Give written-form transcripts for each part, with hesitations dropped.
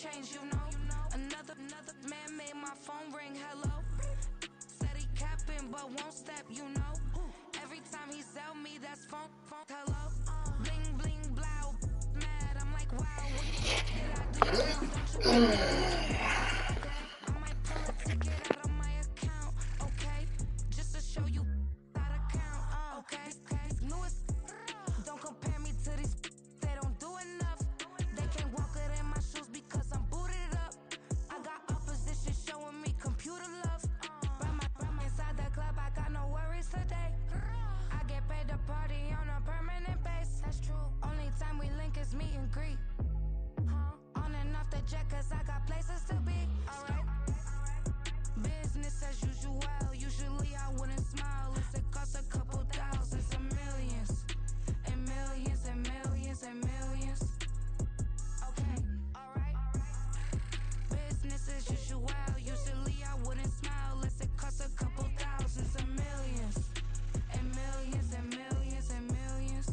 change, you know. Another man made my phone ring, hello. Said he capping, but won't step, you know. Every time he sell me, that's phone, hello. Bling, bling, blow, mad, I'm like, wow, what did I do now? Don't you think okay? I might pull a ticket out of my account, okay? Just to show you how to count, okay? Newest, don't compare me to these, they don't do enough. They can't walk it in my shoes because I'm booted up. I got opposition showing me computer love. From inside the club, I got no worries today. I get paid to party on a permanent base. That's true. Only time we link is meet and greet. On and off the jet, cause I got places to be. Alright. Business as usual. Usually I wouldn't smile if it cost a couple thousands and millions. And millions and millions and millions. Okay, alright. Business as usual. Usually I wouldn't smile unless it cost a couple thousands and millions. And millions and millions and millions.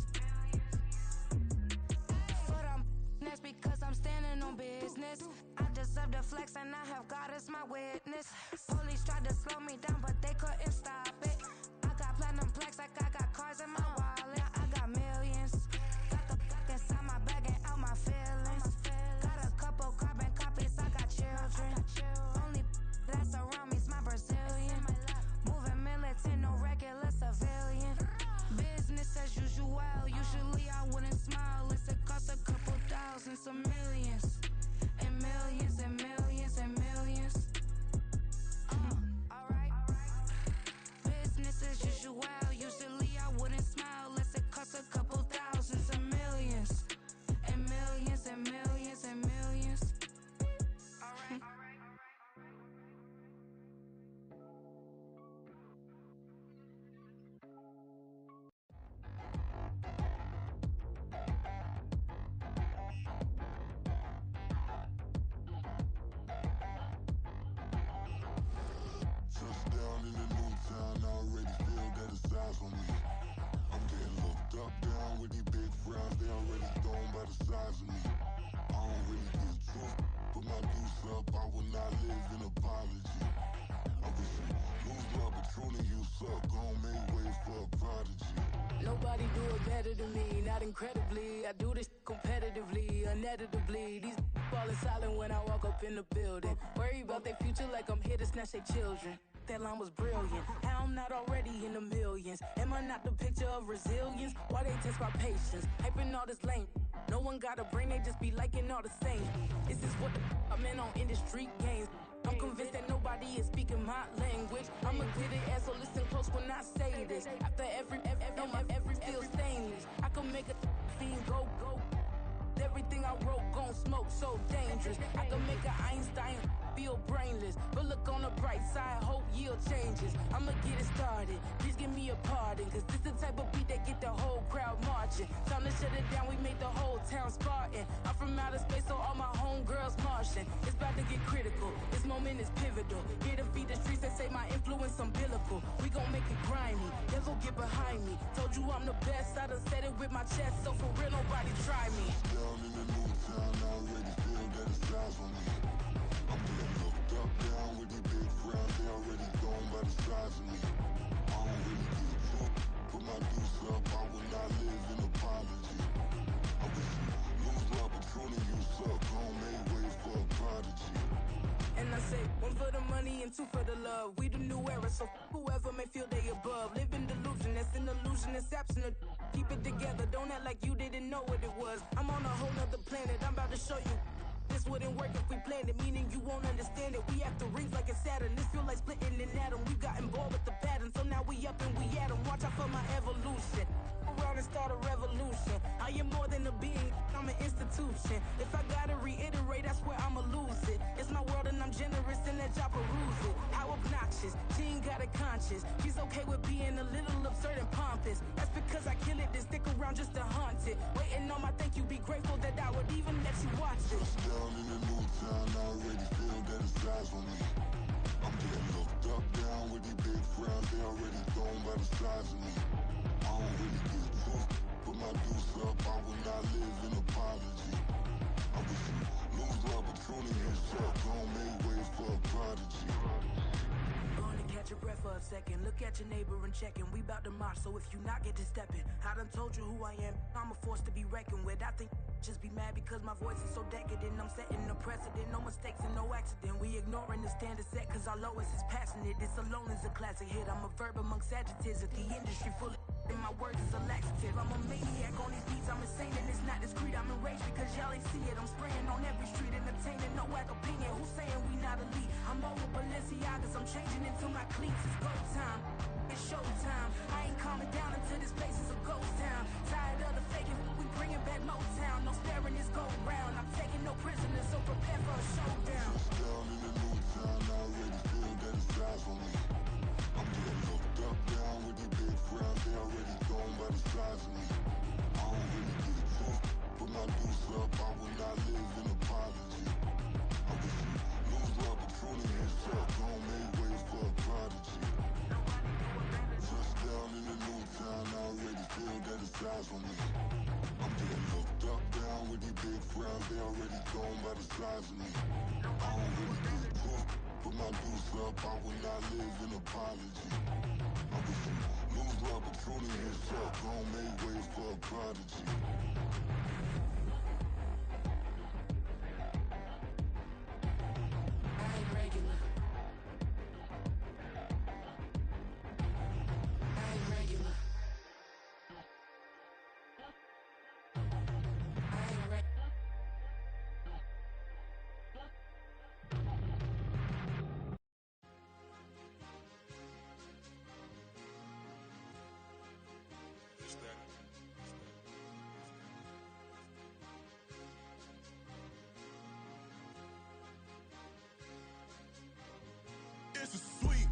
But that's because I'm standing on business. I deserve the flex and I have God as my witness. Police tried to slow me down but they couldn't stop it. I got platinum plaques like I got cars in my wallet. I got millions. Got the inside my bag and out my feelings. Got a couple carbon copies, I got children. Only that's around me's my Brazilian. Moving militant, no regular civilian. Business as usual. Usually I wouldn't smile unless it cost a couple thousands of millions. And millions and millions and millions. Alright. Business as usual. Usually I wouldn't smile unless it cost a couple thousands of millions. And millions and millions and millions. Alright. Touchdown in the new town, I already feel that it's eyes on me. I'm getting looked up, down with these big frowns, they already thrown by the size of me. I don't really get truth, put my deuce up, I will not live in apology. I wish you lose love, but truly you suck, gon' make way for a prodigy. Nobody do it better than me, not incredibly. I do this competitively, uneditably. These falling silent when I walk up in the building. Worry about their future like I'm here to snatch their children. That line was brilliant. How I'm not already in the millions? Am I not the picture of resilience? Why they test my patience? Hyping all this lame. No one got a brain, they just be liking all the same. This is what the I'm in on industry games. I'm convinced that nobody is speaking my language. I'm a glitter ass, so listen close when I say this. After every feel stainless. I can make a fiend go. Everything I wrote gon' smoke, so dangerous. I can make an Einstein feel brainless. But look on the bright side, hope yield changes. I'ma get it started, please give me a pardon. Cause this the type of beat that get the whole crowd marching. Time to shut it down, we made the whole town Spartan. I'm from outer space, so all my homegirls Martian. It's about to get critical, this moment is pivotal. Here to feed the streets that say my influence umbilical. We gon' make it grimy, never get behind me. Told you I'm the best, I done said it with my chest. So for real, nobody try me. Down in the new town, I already feel that it's eyes on me. I'm getting looked up, down with these big frowns, they already thrown by the size of me. I don't really get truth, put my deuce up, I will not live in apology. I wish you lose love, but truly you suck, gon' make way for a prodigy. And I say, one for the money and two for the love. We the new era, so whoever may feel they above. Live in delusion, that's an illusion, it's absent. Keep it together, don't act like you didn't know what it was. I'm on a whole nother planet, I'm about to show you. This wouldn't work if we planned it, meaning you won't understand it. We have to rings like it's Saturn, this feel like splitting an atom. We got involved with the pattern, so now we up and we at 'em. Watch out for my evolution. Around and start a revolution. I am more than a being, I'm an institution. If I gotta reiterate, that's where I'ma lose it. It's my world and I'm generous and let y'all peruse it. How obnoxious, she ain't got a conscience. She's okay with being a little absurd and pompous. That's because I kill it, then stick around just to haunt it. Waiting on my thank you, be grateful that I would even let you watch it. Down in the new town, I already feel that it's eyes on me. I'm getting looked up, down with these big frowns, they already thrown by the size of me. I don't really get truth, put my deuce up, I will not live in apology. I wish you lose love, but truly at your neighbor and checking. We bout to march, so if you not get to stepping. I done told you who I am. I'm a force to be reckoned with. I think just be mad because my voice is so decadent. I'm setting the precedent, no mistakes and no accident. We ignoring the standard set cause our lowest is passing it. This alone is a classic hit. I'm a verb amongst adjectives. If the industry full of and my words is a laxative. I'm a maniac on these beats, I'm insane and it's not discreet. I'm enraged because y'all ain't see it. I'm spraying on every street, entertaining, no whack opinion. Who's saying we not elite? I'm over Balenciagas, I'm changing into my cleats. It's go time, it's showtime. I ain't calming down until this place is a ghost town. Tired of the faking, we bringing back Motown. No sparing this go round. I'm taking no prisoners, so prepare for a showdown. Down in the new town, I already feel that it's eyes on me. I'm getting looked up, down with these big frowns. They already gone by the size of me. I don't really get it took. Put my deuce up, I will not live in apology. I wish you lose the opportunity and shut. Don't make way for a prodigy. Touchdown in the new town, I already feel that it's eyes on me. I'm getting looked up, down with these big frowns. They already gone by the size of me. I don't really get it took. Put my deuce up, I will not live in apology. I wish you lose the opportunity and shut. Don't make way for a prodigy. I ain't regular. I ain't regular. I ain't regular. It's a sweet,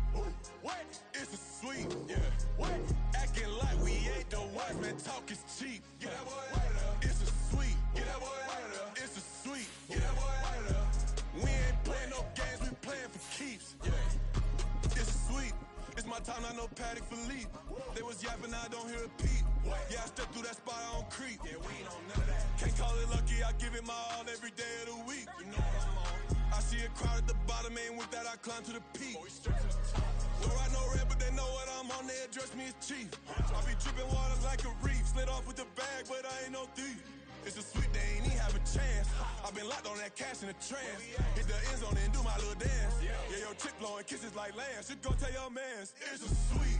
what? It's a sweet, yeah. What? Acting like we ain't the ones, man. Talk is cheap. Get that boy right up. It's a sweet, get that boy right up. It's a sweet, get that boy right up. We ain't playing no games, we playing for keeps. Yeah. It's sweet. It's my time, not no paddock for leap. They was yapping, I don't hear a peep. Yeah, I step through that spot, I don't creep. Yeah, we ain't on none of that. Can't call it lucky, I give it my all every day of the week. You know what I'm on. I see a crowd at the bottom, and with that I climb to the peak. Don't ride no red, but they know what I'm on, they address me as chief. I be dripping water like a reef, slid off with the bag, but I ain't no thief. It's a sweet, they ain't even have a chance. I been locked on that cash in a trance. Hit the end zone and do my little dance. Yeah, your chick blowing kisses like Lance. You go tell your mans. It's a sweet,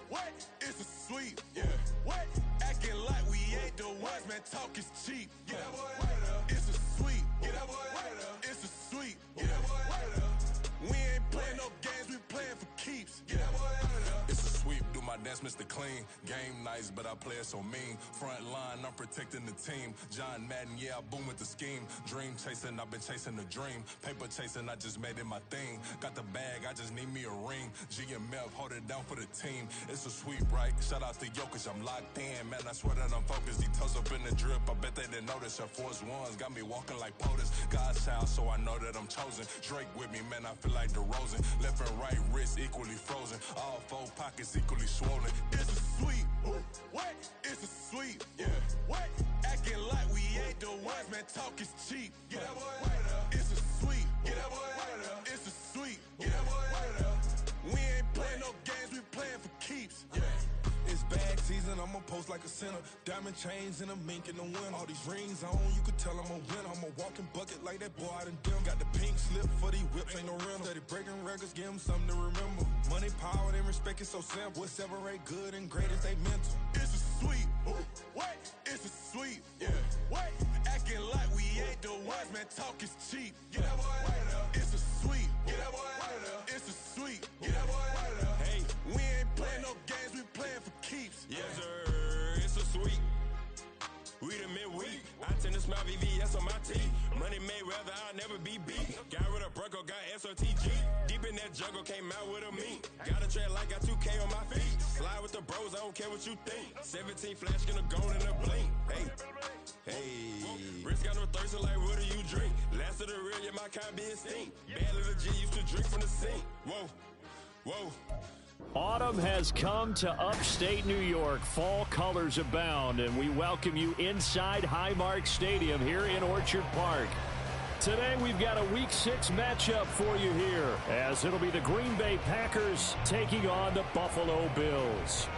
what? It's a sweet, yeah. What? Acting like we ain't the ones, man. Talk is cheap. Get that boy right up. It's a sweet, get that boy right up. It's a sweet, get that boy right up. We ain't playing no games, we playing for keeps. Get that boy right up. It's a sweep, do my dance, Mr. Clean. Game nice, but I play it so mean. Front line, I'm protecting the team. John Madden, yeah, I boom with the scheme. Dream chasing, I've been chasing the dream. Paper chasing, I just made it my thing. Got the bag, I just need me a ring. GMF, hold it down for the team. It's a sweep, right? Shout out to Jokic, I'm locked in. Man, I swear that I'm focused. These toes up in the drip, I bet they didn't notice. Her force ones got me walking like POTUS. God's child, so I know that I'm chosen. Drake with me, man, I feel like DeRozan. Left and right wrist equally frozen. All four pockets equally swollen. It's a sweet, what? It's a sweet, yeah. What? Acting like we ain't the ones, man. Talk is cheap. Get that boy right up. It's a sweet, get that boy right up. It's a sweet, get that boy right up. We ain't playing no games, we playing for keeps. Yeah. It's bag season, I'ma post like a sinner. Diamond chains and a mink in the wind. All these rings on, you could tell I'm a winner. I'm a walking bucket like that boy out in dim. Got the pink slip for these whips, ain't no rental. Steady breaking records, give them something to remember. Money, power, and respect is so simple. What separate good and great is they mental. It's a sweet, what? It's a sweet, yeah. What? Acting like we ain't the ones, man. Talk is cheap. Get that boy right up. It's a sweet, get that boy right up. It's a sweet, get that boy right up. Hey, we ain't playing no games, we playing for keeps. Yes, sir, it's a sweet. We the midweek. I tend to smile VVS on my teeth. Money made rather I'll never be beat. Got rid of Bronco, got SOTG. Deep in that jungle, came out with a meat. Got a tread like got 2K on my feet. Slide with the bros, I don't care what you think. 17 flash gonna go in a blink. Hey, hey. Wrist got no thirst, like what do you drink? Last of the real, yeah, my kind be a stink. Bad little G used to drink from the sink. Whoa, whoa. Autumn has come to upstate New York. Fall colors abound, and we welcome you inside Highmark Stadium here in Orchard Park. Today we've got a Week 6 matchup for you here, as it'll be the Green Bay Packers taking on the Buffalo Bills.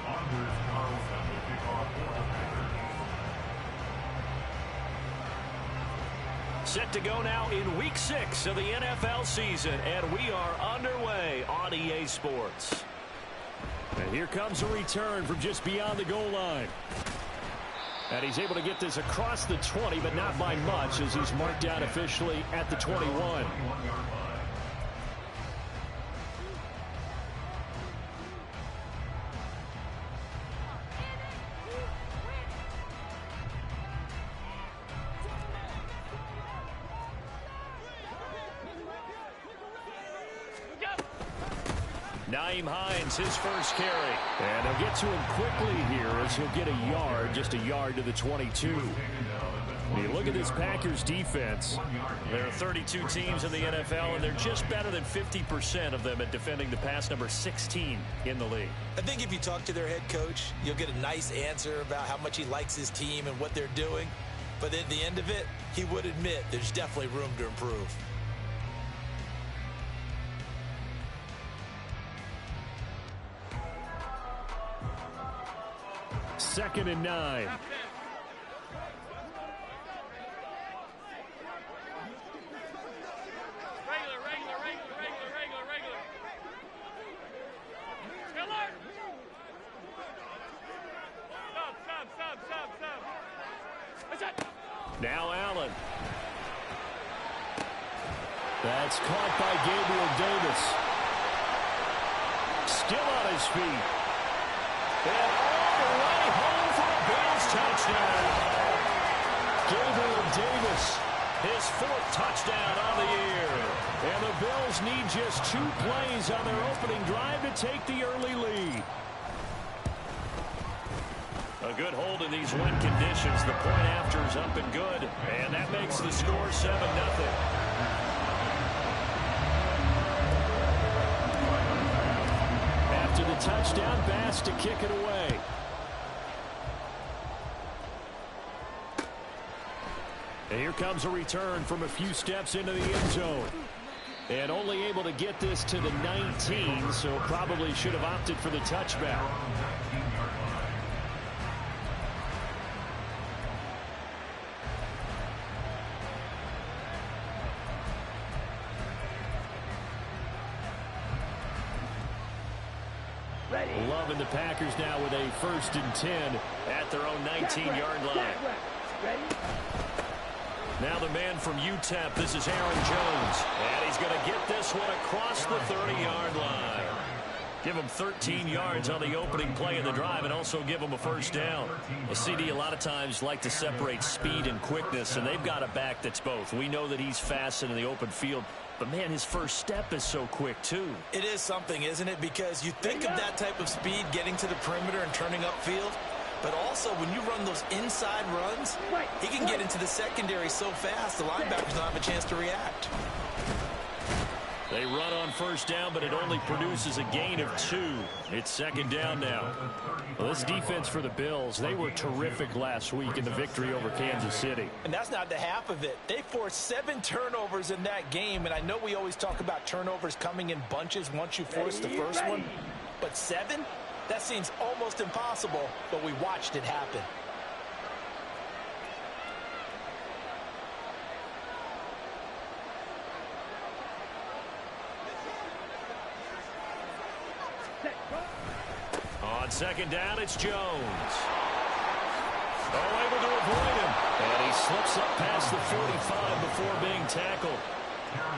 Set to go now in Week 6 of the NFL season, and we are underway on EA Sports. And here comes a return from just beyond the goal line. And he's able to get this across the 20, but not by much, as he's marked down officially at the 21. Nyheim Hines, his first carry. And they'll get to him quickly here as he'll get a yard, just a yard to the 22. You look at this Packers defense. There are 32 teams in the NFL, and they're just better than 50% of them at defending the pass, number 16 in the league. I think if you talk to their head coach, you'll get a nice answer about how much he likes his team and what they're doing. But at the end of it, he would admit there's definitely room to improve. Second and 9. Now Allen. That's caught by Gabriel Davis. Still on his feet. And all the way home for a Bills touchdown. Gabriel Davis, his 4th touchdown on the year. And the Bills need just 2 plays on their opening drive to take the early lead. A good hold in these wet conditions. The point after is up and good. And that makes the score 7-0. After the touchdown, Bass to kick it away. And here comes a return from a few steps into the end zone. And only able to get this to the 19, so probably should have opted for the touchback. Loving the Packers now with a 1st and 10 at their own 19-yard line. Now the man from UTEP, this is Aaron Jones. And he's going to get this one across the 30-yard line. Give him 13 yards on the opening play of the drive and also give him a 1st down. A CD a lot of times like to separate speed and quickness, and they've got a back that's both. We know that he's fast in the open field. But, man, his first step is so quick, too. It is something, isn't it? Because you think of that type of speed getting to the perimeter and turning upfield. But also, when you run those inside runs, he can get into the secondary so fast, the linebackers don't have a chance to react. They run on 1st down, but it only produces a gain of 2. It's 2nd down now. Well, this defense for the Bills, they were terrific last week in the victory over Kansas City. And that's not the half of it. They forced 7 turnovers in that game, and I know we always talk about turnovers coming in bunches once you force the first one. But 7? That seems almost impossible, but we watched it happen. On 2nd down, it's Jones. Oh, able to avoid him. And he slips up past the 45 before being tackled.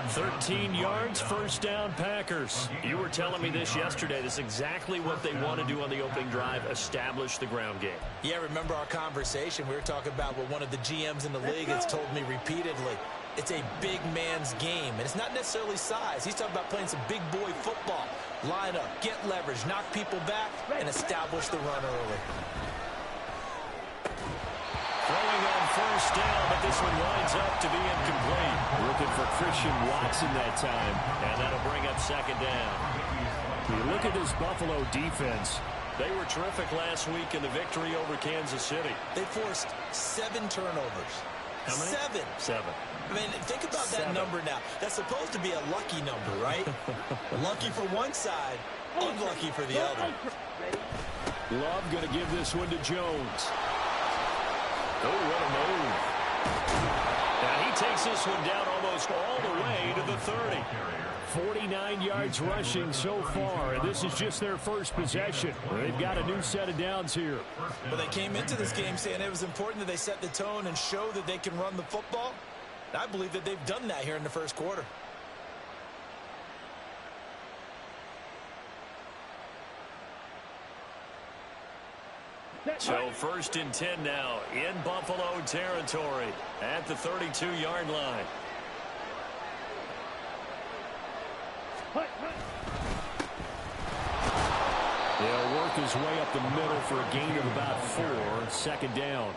13 yards, 1st down, Packers. You were telling me this yesterday. This is exactly what they want to do on the opening drive, establish the ground game. Yeah, remember our conversation. We were talking about what one of the GMs in the league has told me repeatedly. It's a big man's game, and it's not necessarily size. He's talking about playing some big boy football. Line up, get leverage, knock people back, and establish the run early. Throwing on 1st down, but this one winds up to be incomplete. Looking for Christian Watson that time, and that'll bring up 2nd down. You look at this Buffalo defense. They were terrific last week in the victory over Kansas City. They forced 7 turnovers. How many? 7. 7. I mean, think about that number now. That's supposed to be a lucky number, right? Lucky for one side, unlucky for the other. Love going to give this one to Jones. Oh, what a move. Now he takes this one down almost all the way to the 30. 49 yards rushing so far, and this is just their first possession. They've got a new set of downs here. But they came into this game saying it was important that they set the tone and show that they can run the football. I believe that they've done that here in the first quarter. So first and 10 now in Buffalo territory at the 32-yard line. He'll work his way up the middle for a gain of about 4, second down.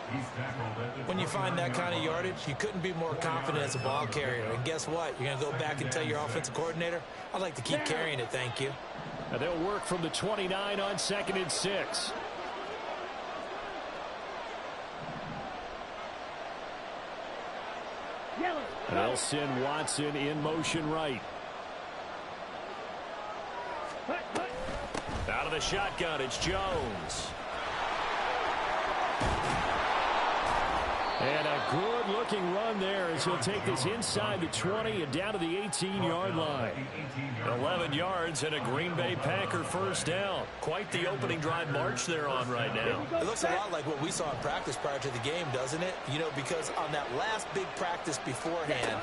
When you find that kind of yardage, you couldn't be more confident as a ball carrier. And guess what? You're going to go back and tell your offensive coordinator, I'd like to keep carrying it, thank you. Now they'll work from the 29 on 2nd and 6. They'll send Watson in motion right. Out of the shotgun, it's Jones. And a good-looking run there as he'll take this inside the 20 and down to the 18-yard line. 11 yards and a Green Bay Packer first down. Quite the opening drive march they're on right now. It looks a lot like what we saw in practice prior to the game, doesn't it? You know, because on that last big practice beforehand,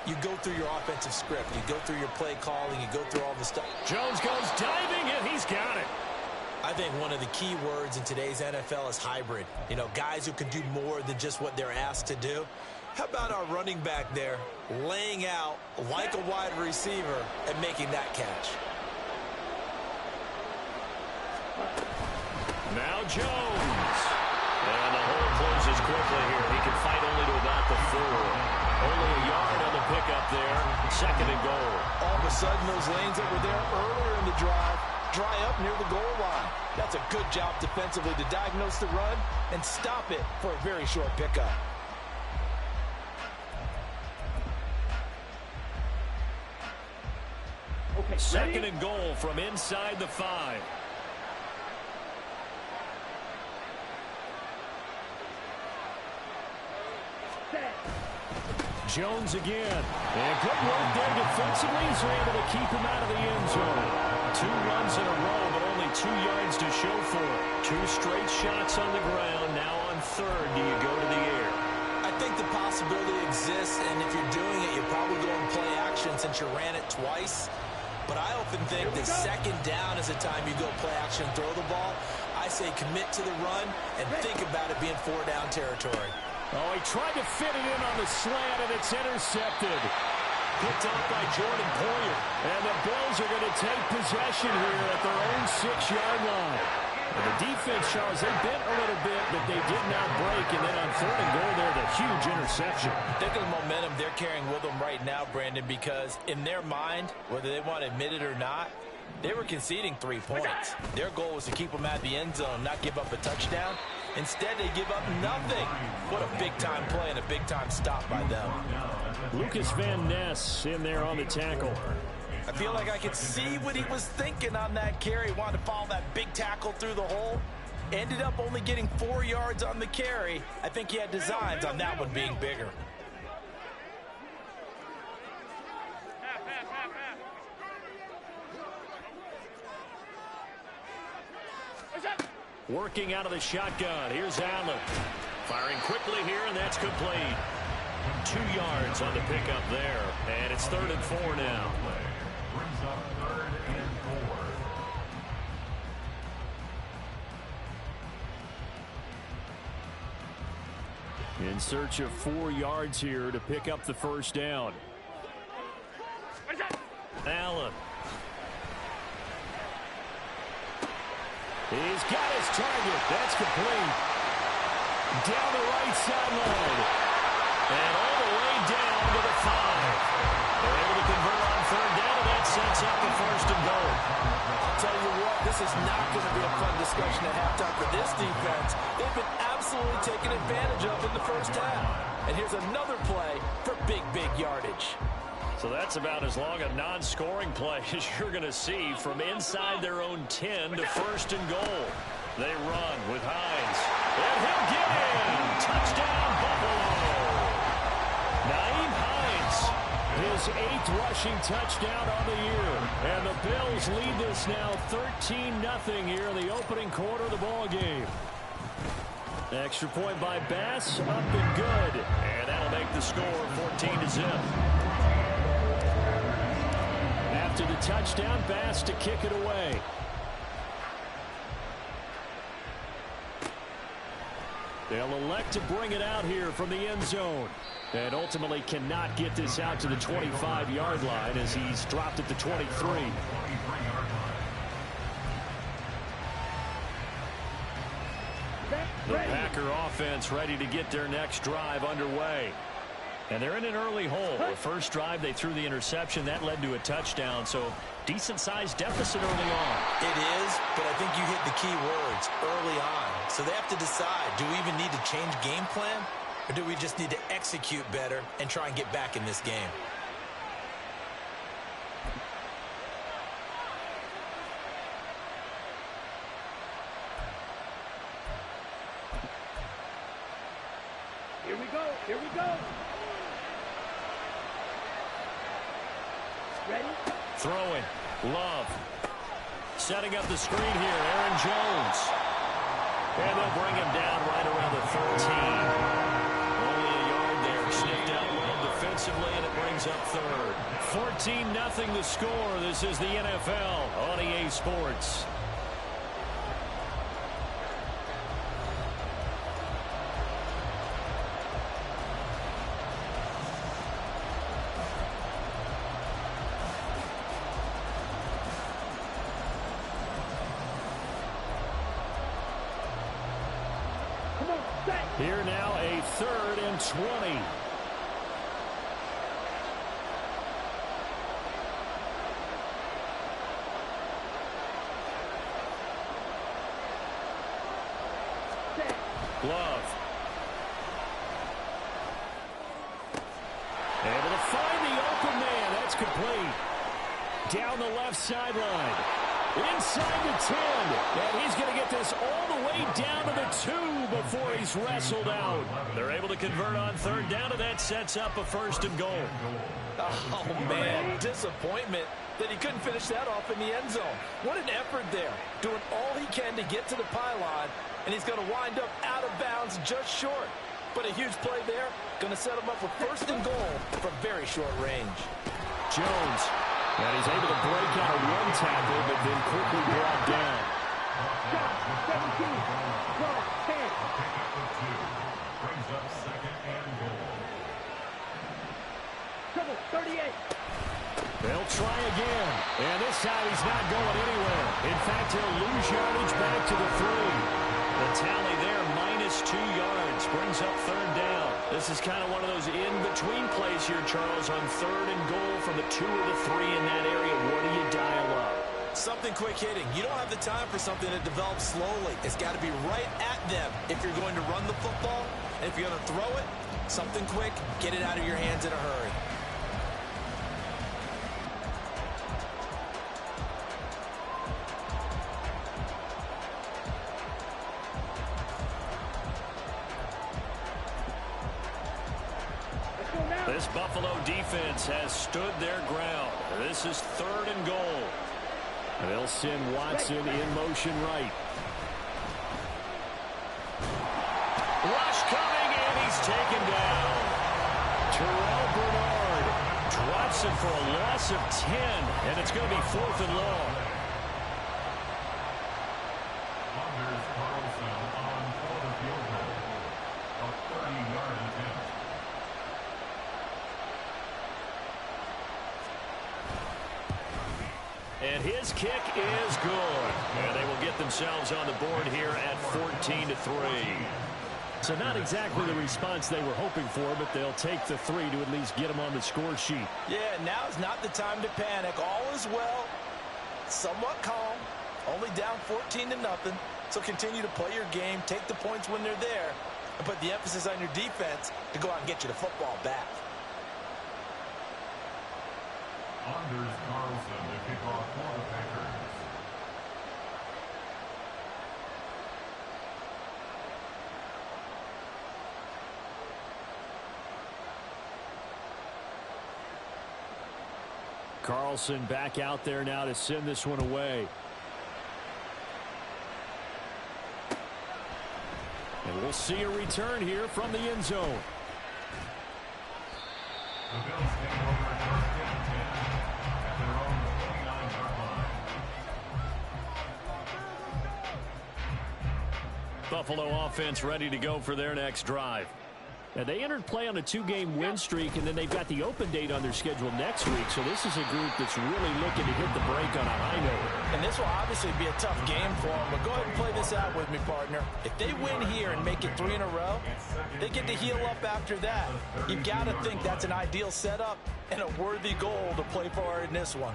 you go through your offensive script. You go through your play calling. You go through all the stuff. Jones goes diving, and he's got it. I think one of the key words in today's NFL is hybrid. You know, guys who can do more than just what they're asked to do. How about our running back there laying out like a wide receiver and making that catch? Now Jones. And the hole closes quickly here. He can fight only to about the 4. Only a yard on the pickup there. Second and goal. All of a sudden, those lanes that were there earlier in the drive dry up near the goal line. That's a good job defensively to diagnose the run and stop it for a very short pickup. Okay, second and goal from inside the 5. Jones again. And good work there defensively. He's able to keep him out of the end zone. 2 runs in a row, but only 2 yards to show for it. 2 straight shots on the ground. Now on 3rd, do you go to the air? I think the possibility exists, and if you're doing it, you're probably going play action since you ran it twice. But I often think the second down is the time you go play action and throw the ball. I say commit to the run and think about it being 4-down territory. Oh, he tried to fit it in on the slant, and it's intercepted. Picked up by Jordan Poyer. And the Bills are going to take possession here at their own 6-yard line. And the defense, Charles, they bent a little bit, but they did not break. And then on 3rd and goal there, the huge interception. Think of the momentum they're carrying with them right now, Brandon, because in their mind, whether they want to admit it or not, they were conceding 3 points. Their goal was to keep them at the end zone, not give up a touchdown. Instead, they give up nothing. What a big-time play and a big-time stop by them. Lucas Van Ness in there on the tackle. I feel like I could see what he was thinking on that carry. Wanted to follow that big tackle through the hole. Ended up only getting 4 yards on the carry. I think he had designs on that one being bigger. Working out of the shotgun. Here's Allen. Firing quickly here, and that's complete. 2 yards on the pickup there. And it's 3rd and 4 now. Brings up 3rd and 4. In search of 4 yards here to pick up the first down. Allen. He's got his target. That's complete. Down the right sideline. And all the way down to the 5. They're able to convert on 3rd down, and that sets up the 1st and goal. I'll tell you what, this is not going to be a fun discussion at halftime for this defense. They've been absolutely absolutely taken advantage of in the first half. And here's another play for big yardage. So that's about as long a non-scoring play as you're going to see from inside their own 10 to 1st and goal. They run with Hines. And he'll get in. Touchdown, Buffalo. Naeem Hines, his 8th rushing touchdown on the year. And the Bills lead this now 13-0 here in the opening quarter of the ball game. Extra point by Bass, up and good. And that'll make the score 14-0. After the touchdown, Bass to kick it away. They'll elect to bring it out here from the end zone. And ultimately cannot get this out to the 25-yard line as he's dropped at the 23. The Packer offense ready to get their next drive underway. And they're in an early hole. The first drive, they threw the interception. That led to a touchdown. So decent-sized deficit early on. It is, but I think you hit the key words early on. So they have to decide, do we even need to change game plan? Or do we just need to execute better and try and get back in this game? Here we go. Here we go. Ready? Throwing. Love. Setting up the screen here. Aaron Jones. And they'll bring him down right around the 13. Only a yard there. Sniffed out well defensively, and it brings up 3rd. 14-0 the score. This is the NFL on EA Sports. Here now, a 3rd and 20. Love. Able to find the open man. That's complete. Down the left sideline. Inside the 10. And he's going to get this all the way down to the 2 before he's wrestled out. They're able to convert on 3rd down, and that sets up a 1st and goal. Oh, man, disappointment that he couldn't finish that off in the end zone. What an effort there, doing all he can to get to the pylon, and he's going to wind up out of bounds just short. But a huge play there, going to set him up for 1st and goal from very short range. Jones, and he's able to break out of one tackle, but then quickly brought down. 17, 12, 10. Brings up 2nd and goal. Trouble, 38. They'll try again, and this time he's not going anywhere. In fact, he'll lose yardage back to the 3. The tally there, -2 yards, brings up 3rd down. This is kind of one of those in-between plays here, Charles, on 3rd and goal from the 2 or the 3 in that area. What do you dial up? Something quick hitting. You don't have the time for something that develops slowly. It's got to be right at them if you're going to run the football. And if you're going to throw it, something quick, get it out of your hands in a hurry. This Buffalo defense has stood their ground. This is 3rd and goal. They'll send Watson in motion right. Rush coming, and he's taken down. Terrell Bernard drops him for a loss of 10, and it's going to be 4th and long. Anders Carlson on for the field goal. A 30-yard attempt. And his kick is good. And they will get themselves on the board here at 14-3. So not exactly the response they were hoping for, but they'll take the 3 to at least get them on the score sheet. Yeah, now's not the time to panic. All is well. Somewhat calm. Only down 14-0. So continue to play your game, take the points when they're there, and put the emphasis on your defense to go out and get you the football back. Anders Carlson to kick off for the Packers. Carlson back out there now to send this one away. And we'll see a return here from the end zone. The Bills take over first and 10 at their own 29-yard line. Buffalo offense ready to go for their next drive. Now, they entered play on a 2-game win streak, and then they've got the open date on their schedule next week. So this is a group that's really looking to hit the break on a high note. And this will obviously be a tough game for them, but go ahead and play this out with me, partner. If they win here and make it 3 in a row, they get to heal up after that. You've got to think that's an ideal setup and a worthy goal to play for in this one.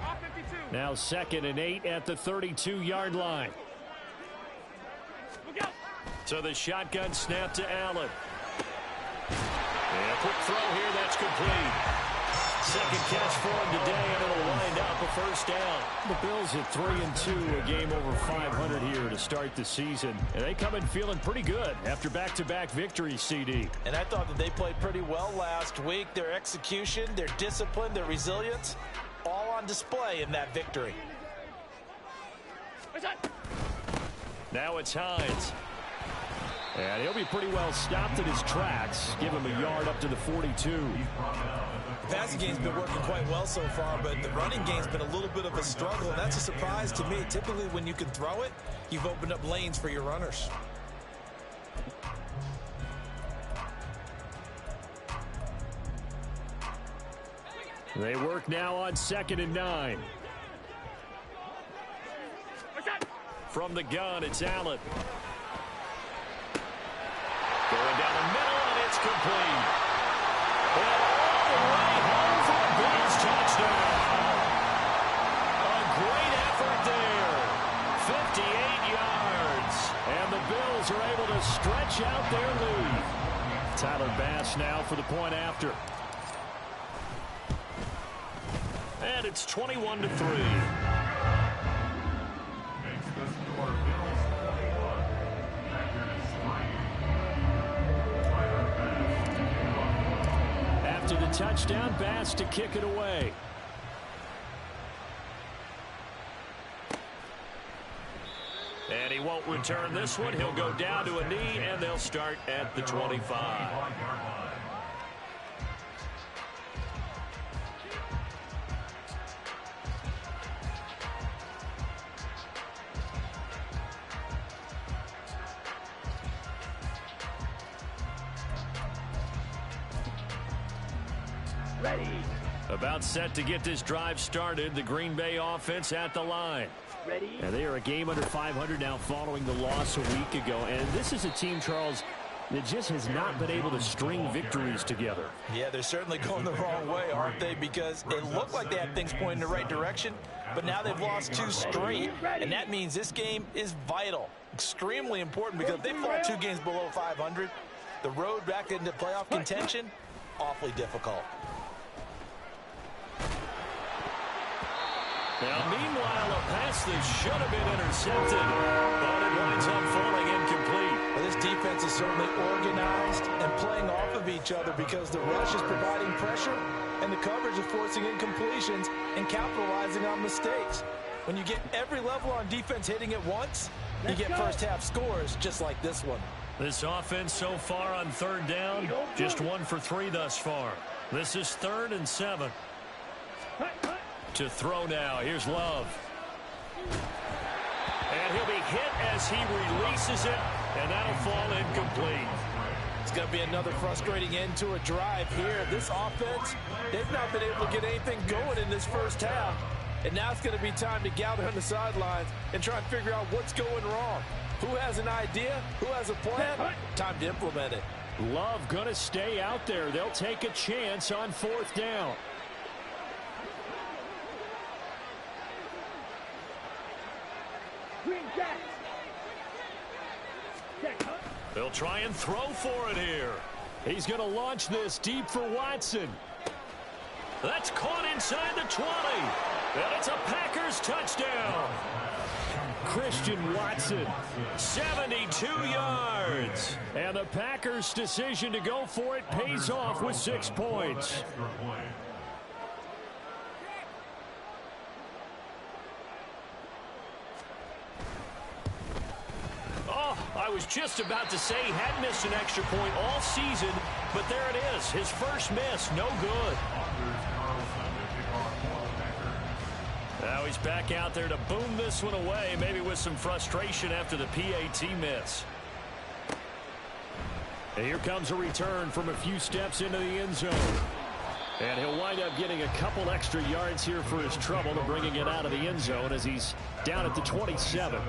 Now 2nd and 8 at the 32-yard line. So the shotgun snap to Allen. And a quick throw here, that's complete. Second catch for him today, and it'll wind up a first down. The Bills at 3-2, a game over 500 here to start the season. And they come in feeling pretty good after back-to-back victories, CD. And I thought that they played pretty well last week. Their execution, their discipline, their resilience, all on display in that victory. Now it's Hines. And he'll be pretty well stopped at his tracks. Give him a yard up to the 42. The passing game's been working quite well so far, but the running game's been a little bit of a struggle, and that's a surprise to me. Typically, when you can throw it, you've opened up lanes for your runners. They work now on 2nd and 9. From the gun, it's Allen. Going down the middle, and it's complete. And all the way home for a Bills touchdown. A great effort there. 58 yards. And the Bills are able to stretch out their lead. Tyler Bass now for the point after. And it's 21-3. Makes the score Bills 21, Packers 3. After the touchdown, Bass to kick it away. And he won't return this one. He'll go down to a knee, and they'll start at the 25. Ready. About set to get this drive started. The Green Bay offense at the line. Ready. And they are a game under 500 now following the loss a week ago. And this is a team, Charles, that just has not been able to string victories together. Yeah, they're certainly going the wrong way, aren't they? Because it looked like they had things pointing in the right direction, but now they've lost 2 straight, and that means this game is vital, extremely important, because if they fall 2 games below 500, the road back into playoff contention, awfully difficult. Now, meanwhile, a pass that should have been intercepted, but it winds up falling incomplete. Well, this defense is certainly organized and playing off of each other because the rush is providing pressure and the coverage is forcing incompletions and capitalizing on mistakes. When you get every level on defense hitting at once, you get first-half scores just like this one. This offense so far on 3rd down, just 1 for 3 thus far. This is 3rd and 7. To throw now. Here's Love. And he'll be hit as he releases it, and that'll fall incomplete. It's going to be another frustrating end to a drive here. This offense, they've not been able to get anything going in this first half. And now it's going to be time to gather on the sidelines and try and figure out what's going wrong. Who has an idea? Who has a plan? Time to implement it. Love going to stay out there. They'll take a chance on 4th down. Green Jack. They'll try and throw for it here. He's going to launch this deep for Watson. That's caught inside the 20. And it's a Packers touchdown. Christian Watson, 72 yards. And the Packers' decision to go for it pays off with 6 points. I was just about to say he had missed an extra point all season, but there it is. His first miss, no good. Now he's back out there to boom this one away, maybe with some frustration after the PAT miss. And here comes a return from a few steps into the end zone. And he'll wind up getting a couple extra yards here for his trouble to bringing it out of the end zone as he's down at the 27.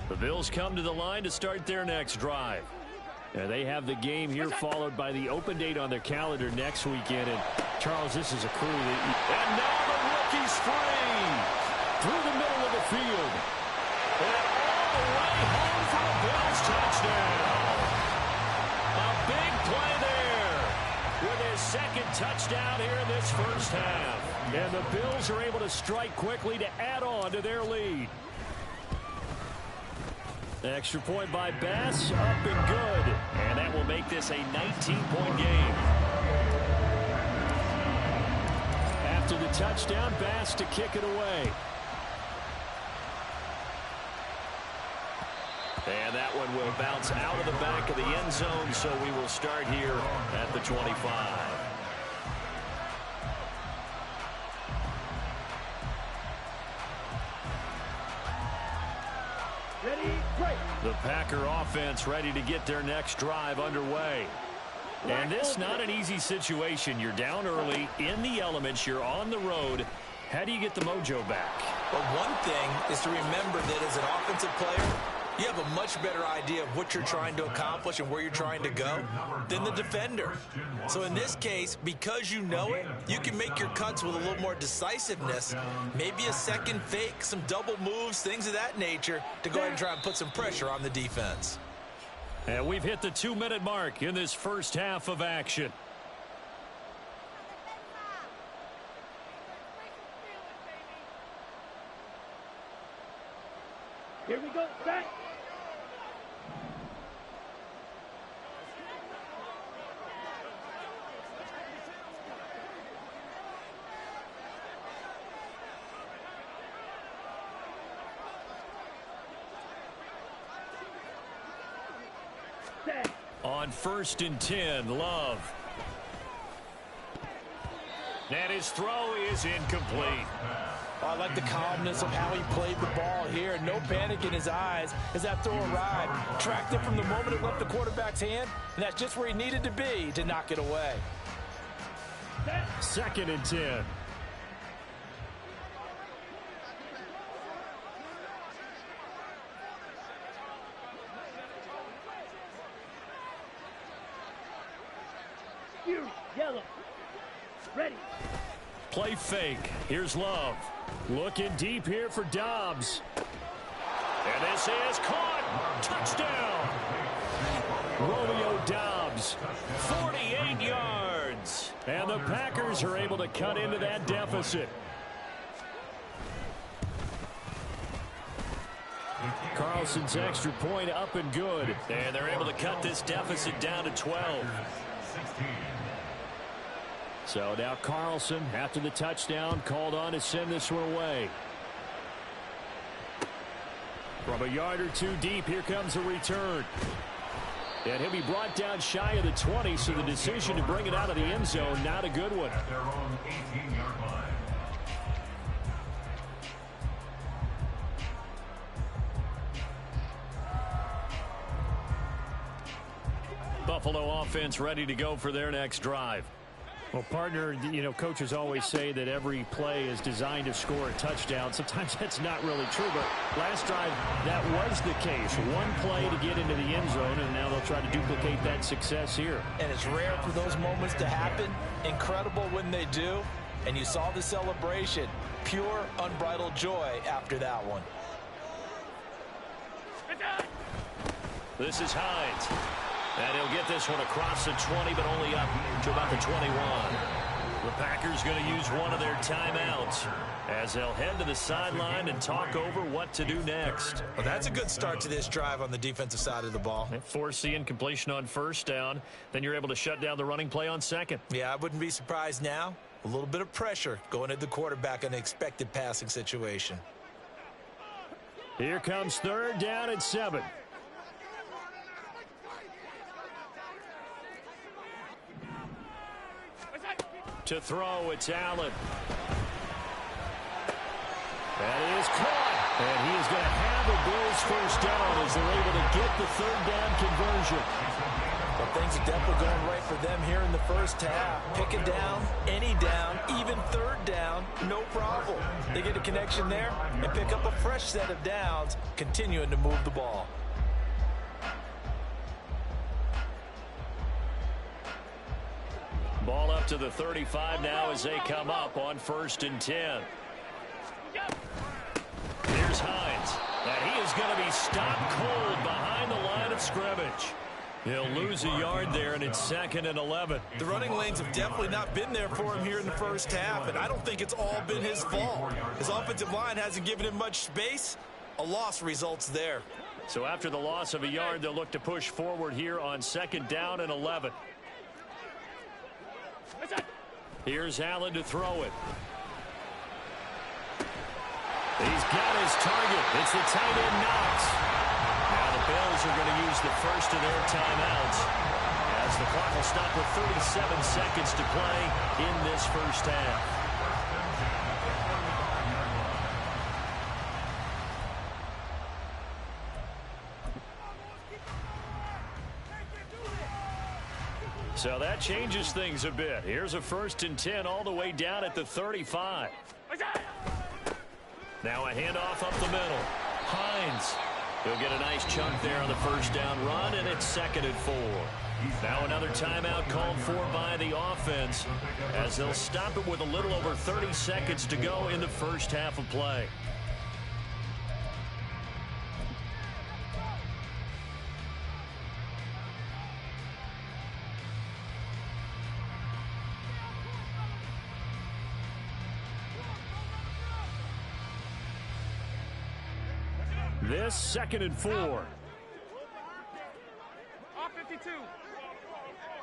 The Bills come to the line to start their next drive. And they have the game here followed by the open date on their calendar next weekend. And, Charles, this is a crew that... And now the rookie's free through the middle of the field. And all the way home for a Bills touchdown. A big play there with his second touchdown here in this first half. And the Bills are able to strike quickly to add on to their lead. Extra point by Bass, up and good. And that will make this a 19-point game. After the touchdown, Bass to kick it away. And that one will bounce out of the back of the end zone, so we will start here at the 25. The Packer offense ready to get their next drive underway. And this not an easy situation. You're down early, in the elements, you're on the road. How do you get the mojo back? Well, one thing is to remember that as an offensive player, you have a much better idea of what you're trying to accomplish and where you're trying to go than the defender. So in this case, because you know it, you can make your cuts with a little more decisiveness, maybe a second fake, some double moves, things of that nature, to go ahead and try and put some pressure on the defense. And we've hit the 2-minute mark in this first half of action. Here we go, back. On 1st and 10, Love. And his throw is incomplete. I like the calmness of how he played the ball here. No panic in his eyes as that throw arrived. Tracked it from the moment it left the quarterback's hand, and that's just where he needed to be to knock it away. 2nd and 10. Yellow. Ready. Play fake. Here's Love. Looking deep here for Dobbs. And this is caught. Touchdown. Romeo Dobbs, 48 yards. And the Packers are able to cut into that deficit. Carlson's extra point up and good. And they're able to cut this deficit down to 12. So now Carlson, after the touchdown, called on to send this one away. From a yard or two deep, here comes a return. And he'll be brought down shy of the 20, so the decision to bring it out of the end zone, not a good one. At their own 18-yard line. Buffalo offense ready to go for their next drive. Well, partner, coaches always say that every play is designed to score a touchdown. Sometimes that's not really true, but last drive, that was the case. One play to get into the end zone, and now they'll try to duplicate that success here. And it's rare for those moments to happen. Incredible when they do. And you saw the celebration. Pure, unbridled joy after that one. This is Hines. And he'll get this one across the 20, but only up to about the 21. The Packers going to use one of their timeouts as they'll head to the sideline and talk over what to do next. Well, that's a good start to this drive on the defensive side of the ball. Force the incompletion on first down. Then you're able to shut down the running play on second. Yeah, I wouldn't be surprised now. A little bit of pressure going at the quarterback in an expected passing situation. Here comes third down at 7. To throw, it's Allen. That is caught. And he is going to have a Bills first down as they're able to get the third down conversion. Well, things are definitely going right for them here in the first half. Pick a down, any down, even third down, no problem. They get a connection there and pick up a fresh set of downs, continuing to move the ball. Ball up to the 35 now as they come up on 1st and 10. Here's Hines. And he is going to be stopped cold behind the line of scrimmage. He'll lose a yard there, and it's 2nd and 11. The running lanes have definitely not been there for him here in the first half, and I don't think it's all been his fault. His offensive line hasn't given him much space. A loss results there. So after the loss of a yard, they'll look to push forward here on 2nd down and 11. Here's Allen to throw it. He's got his target. It's the tight end Knox. Now the Bills are going to use the first of their timeouts as the clock will stop with 37 seconds to play in this first half. So that changes things a bit. Here's a 1st and 10 all the way down at the 35. Now a handoff up the middle. Hines. He'll get a nice chunk there on the first down run, and it's 2nd and 4. Now another timeout called for by the offense as they'll stop it with a little over 30 seconds to go in the first half of play. This 2nd and 4. R52.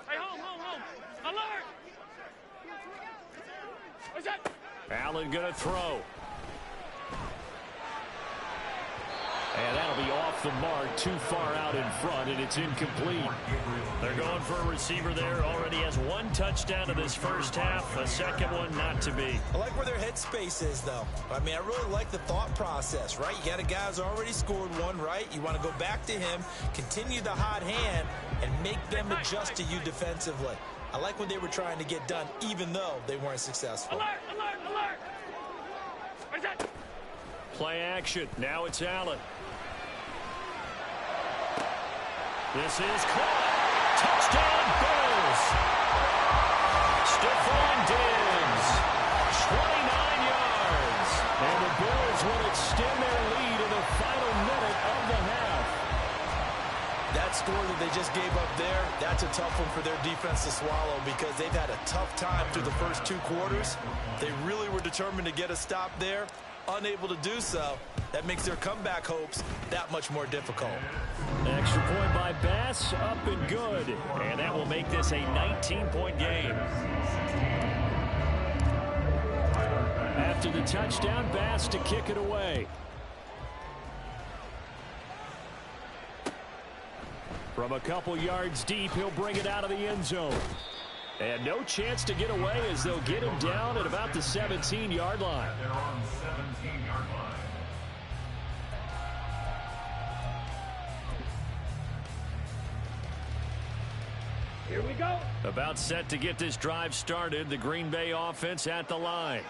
Hey, home. Alert! What's that? Allen going to throw. And that'll be off the mark, too far out in front, and it's incomplete. They're going for a receiver there. Already has one touchdown in this first half, a second one not to be. I like where their headspace is, though. I mean, I really like the thought process, right? You got a guy who's already scored one, right? You want to go back to him, continue the hot hand, and make them adjust to you defensively. I like what they were trying to get done, even though they weren't successful. Alert! What's that? Play action. Now it's Allen. This is caught. Touchdown, Bills. Stephon Diggs, 29 yards. And the Bills will extend their lead in the final minute of the half. That score that they just gave up there, that's a tough one for their defense to swallow because they've had a tough time through the first 2 quarters. They really were determined to get a stop there. Unable to do so, that makes their comeback hopes that much more difficult. Extra point by Bass, up and good. And that will make this a 19-point game. After the touchdown, Bass to kick it away. From a couple yards deep, he'll bring it out of the end zone. And no chance to get away as they'll get him down at about the 17-yard line. They're on 17-yard line. Here we go. About set to get this drive started. The Green Bay offense at the line.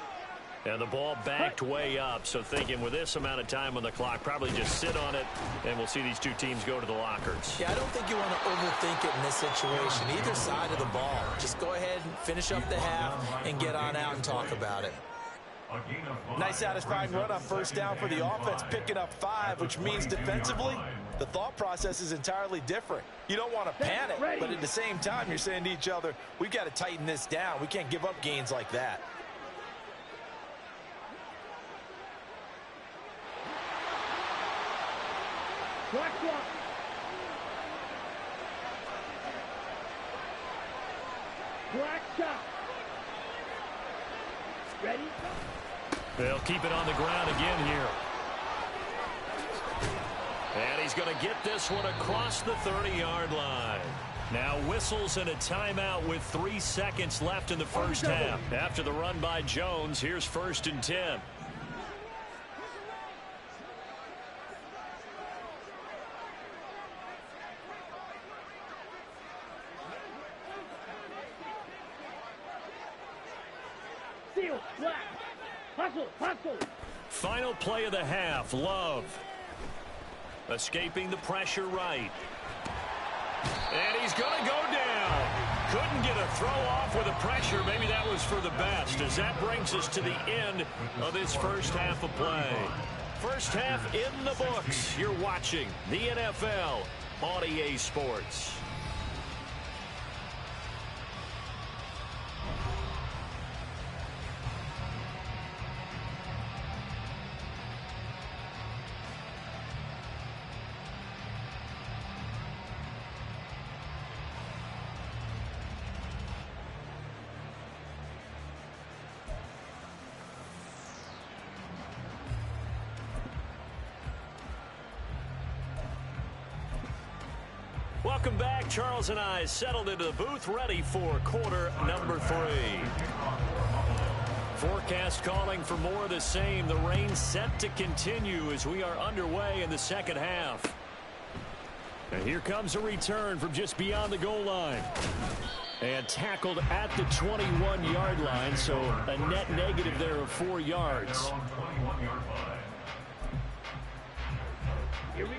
And the ball backed way up. So thinking with this amount of time on the clock, probably just sit on it, and we'll see these two teams go to the lockers. Yeah, I don't think you want to overthink it in this situation. Either side of the ball. Just go ahead and finish up the half and get on out and talk about it. Nice satisfying run on first down for the offense, picking up 5, which means defensively, the thought process is entirely different. You don't want to panic, but at the same time, you're saying to each other, we've got to tighten this down. We can't give up gains like that. Black one. Black shot. Ready? They'll keep it on the ground again here. And he's going to get this one across the 30-yard line. Now whistles and a timeout with 3 seconds left in the first half. After the run by Jones, here's 1st and 10. Seal, black. Hustle, hustle. Final play of the half. Love. Escaping the pressure right. And he's going to go down. Couldn't get a throw off with the pressure. Maybe that was for the best, as that brings us to the end of this first half of play. First half in the books. You're watching the NFL on EA Sports. Welcome back. Charles and I settled into the booth, ready for quarter number 3. Forecast calling for more of the same. The rain set to continue as we are underway in the second half. And here comes a return from just beyond the goal line. And tackled at the 21-yard line, so a net negative there of 4 yards.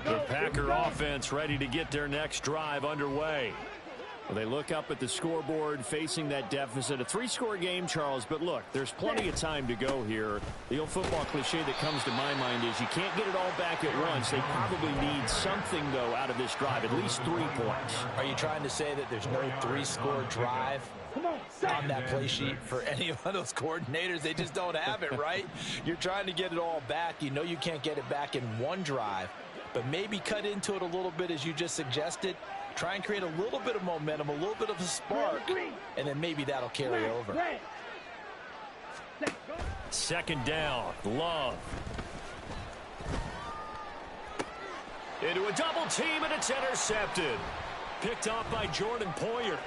The Packer offense ready to get their next drive underway. Well, they look up at the scoreboard facing that deficit. A 3-score game, Charles, but look, there's plenty of time to go here. The old football cliche that comes to my mind is you can't get it all back at once. They probably need something, though, out of this drive, at least 3 points. Are you trying to say that there's no 3-score drive on that play sheet for any of those coordinators? They just don't have it, right? You're trying to get it all back. You know you can't get it back in one drive, but maybe cut into it a little bit as you just suggested. Try and create a little bit of momentum, a little bit of a spark, and then maybe that'll carry over. Second down, Love. Into a double team, and it's intercepted. Picked off by Jordan Poyer.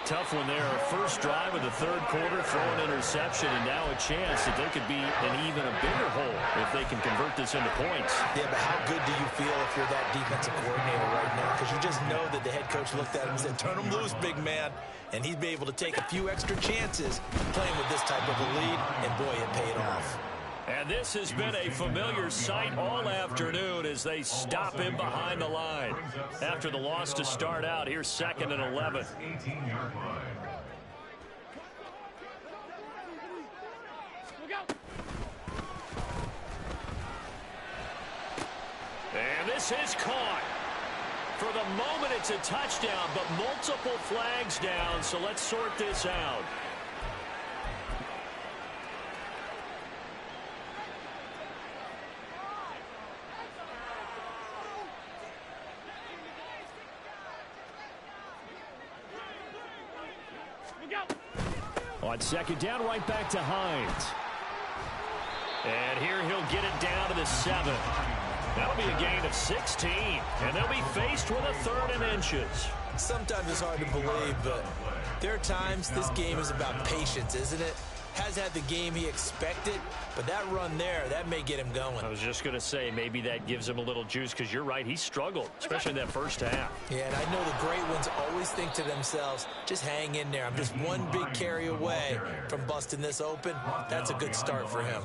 Tough one there. First drive of the third quarter, throw an interception, and now a chance that they could be in even a bigger hole if they can convert this into points. Yeah, but how good do you feel if you're that defensive coordinator right now? Because you just know that the head coach looked at him and said, turn him loose, big man. And he's been able to take a few extra chances playing with this type of a lead, and boy, it paid off. And this has been a familiar sight all afternoon as they stop him behind the line. After the loss to start out, here's 2nd and 11. 18-yard line. And this is caught. For the moment, it's a touchdown, but multiple flags down, so let's sort this out. On second down, right back to Hines. And here he'll get it down to the 7. That'll be a gain of 16. And they'll be faced with a 3rd and inches. Sometimes it's hard to believe, but there are times this game is about patience, isn't it? has had the game he expected, but that run there, that may get him going. I was just going to say, maybe that gives him a little juice, because you're right, he struggled, especially in that first half. Yeah, and I know the great ones always think to themselves, just hang in there. I'm just one big carry away from busting this open. That's a good start for him.